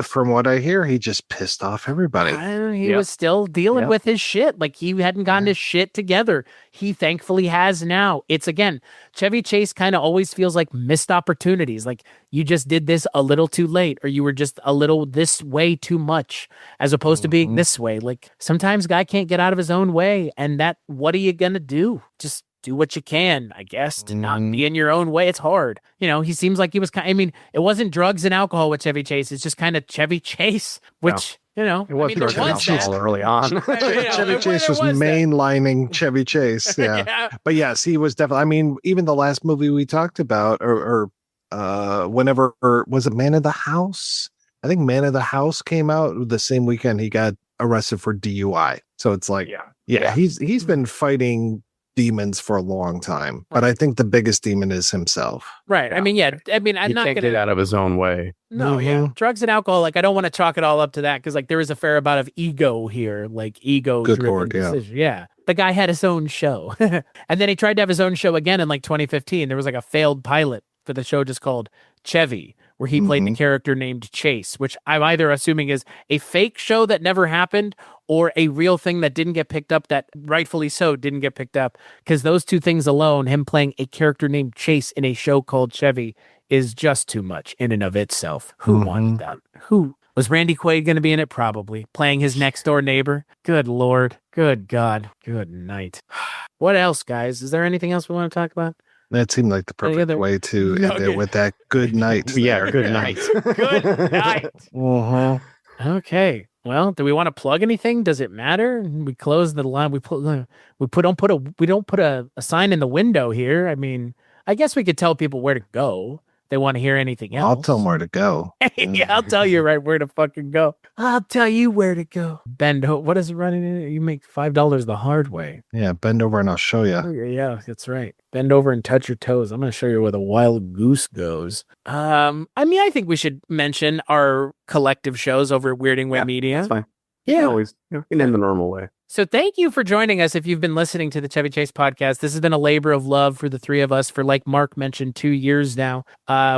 from what I hear, he just pissed off everybody. He was still dealing with his shit. He hadn't gotten his shit together. He thankfully has now. It's, again, Chevy Chase kind of always feels like missed opportunities. You just did this a little too late, or you were just a little this way too much, as opposed to being this way. Sometimes guy can't get out of his own way, and what are you gonna do? Just do what you can, I guess, to not be in your own way. It's hard. He seems like he was it wasn't drugs and alcohol with Chevy Chase. It's just kind of Chevy Chase, which, it was drugs and alcohol early on. Chevy Chase was mainlining Chevy Chase. Yeah. But yes, he was definitely, even the last movie we talked about, or was it Man of the House? I think Man of the House came out the same weekend he got arrested for DUI. So it's he's been fighting demons for a long time, but I think the biggest demon is himself. Right. Yeah. I'm he not can't get out of his own way. No, drugs and alcohol. I don't want to chalk it all up to that, because there is a fair amount of ego here, ego. Good Lord, yeah. The guy had his own show, and then he tried to have his own show again in 2015. There was a failed pilot for the show just called Chevy, where he played the character named Chase, which I'm either assuming is a fake show that never happened, or a real thing that didn't get picked up, that rightfully so didn't get picked up. Because those two things alone, him playing a character named Chase in a show called Chevy, is just too much in and of itself. Who wanted that? Who? Was Randy Quaid going to be in it? Probably. Playing his next door neighbor? Good Lord. Good God. Good night. What else, guys? Is there anything else we want to talk about? That seemed like the perfect way to end it with that good night. Yeah, good night. Good night. Okay. Well, do we want to plug anything? Does it matter? We close the line. We don't put a sign in the window here. I guess we could tell people where to go. They want to hear anything else. I'll tell them where to go. Yeah, I'll tell you where to fucking go. I'll tell you where to go. Bend over. What is it running in? You make $5 the hard way. Yeah, bend over and I'll show you. Oh, yeah, that's right. Bend over and touch your toes. I'm going to show you where the wild goose goes. I think we should mention our collective shows over at Weirding Way Media. That's fine. Yeah. Always in the normal way. So thank you for joining us. If you've been listening to the Chevy Chase podcast, this has been a labor of love for the three of us for, like Mark mentioned, 2 years now.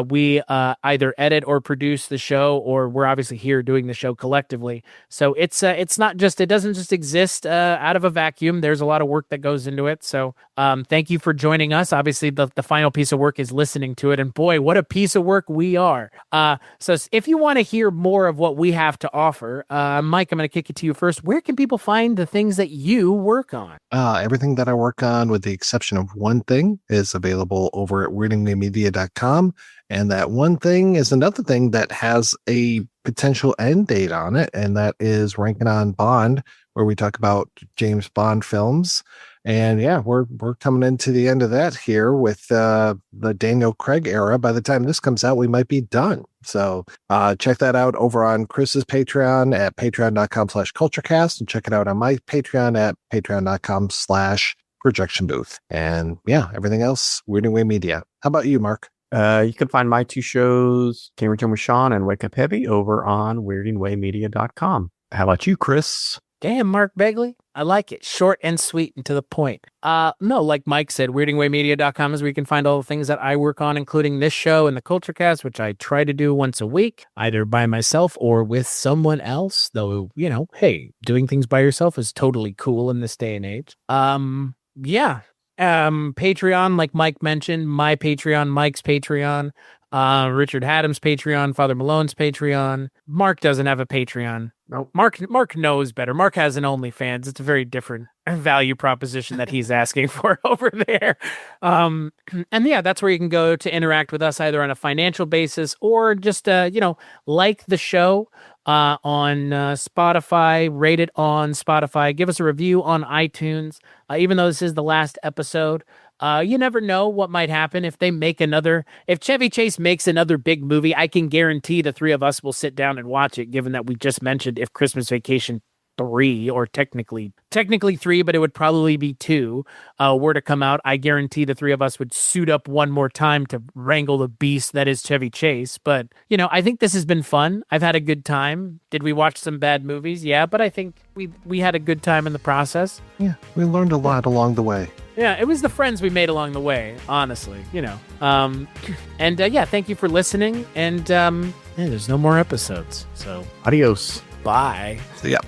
We either edit or produce the show, or we're obviously here doing the show collectively. So it doesn't just exist out of a vacuum. There's a lot of work that goes into it. So thank you for joining us. Obviously, the final piece of work is listening to it. And boy, what a piece of work we are. So if you want to hear more of what we have to offer, Mike, I'm going to kick it to you first. Where can people find the things that you work on? Everything that I work on, with the exception of one thing, is available over at weirdingwaymedia.com. And that one thing is another thing that has a potential end date on it, and that is Ranking on Bond, where we talk about James Bond films. And yeah, we're coming into the end of that here with the Daniel Craig era. By the time this comes out, we might be done. So check that out over on Chris's Patreon at patreon.com/culturecast, and check it out on my Patreon at patreon.com/projection booth. And yeah, everything else, Weirding Way Media. How about you, Mark? You can find my 2 shows, Can Return with Sean and Wake Up Heavy, over on weirdingwaymedia.com. How about you, Chris? Damn, Mark Begley. I like it. Short and sweet and to the point. No, like Mike said, weirdingwaymedia.com is where you can find all the things that I work on, including this show and the Culture Cast, which I try to do once a week, either by myself or with someone else. Though, hey, doing things by yourself is totally cool in this day and age. Patreon, like Mike mentioned, my Patreon, Mike's Patreon, Richard Haddam's Patreon, Father Malone's Patreon. Mark doesn't have a Patreon. No, Mark knows better. Mark has an OnlyFans. It's a very different value proposition that he's asking for over there. And yeah, that's where you can go to interact with us, either on a financial basis or just, like the show on Spotify, rate it on Spotify, give us a review on iTunes. Even though this is the last episode, you never know what might happen if Chevy Chase makes another big movie. I can guarantee the three of us will sit down and watch it, given that we just mentioned if Christmas Vacation 3, or technically 3, but it would probably be 2, were to come out. I guarantee the three of us would suit up one more time to wrangle the beast that is Chevy Chase. But, I think this has been fun. I've had a good time. Did we watch some bad movies? Yeah, but I think we had a good time in the process. Yeah, we learned a lot along the way. Yeah, it was the friends we made along the way, honestly, And thank you for listening. And there's no more episodes. So adios. Bye. See ya.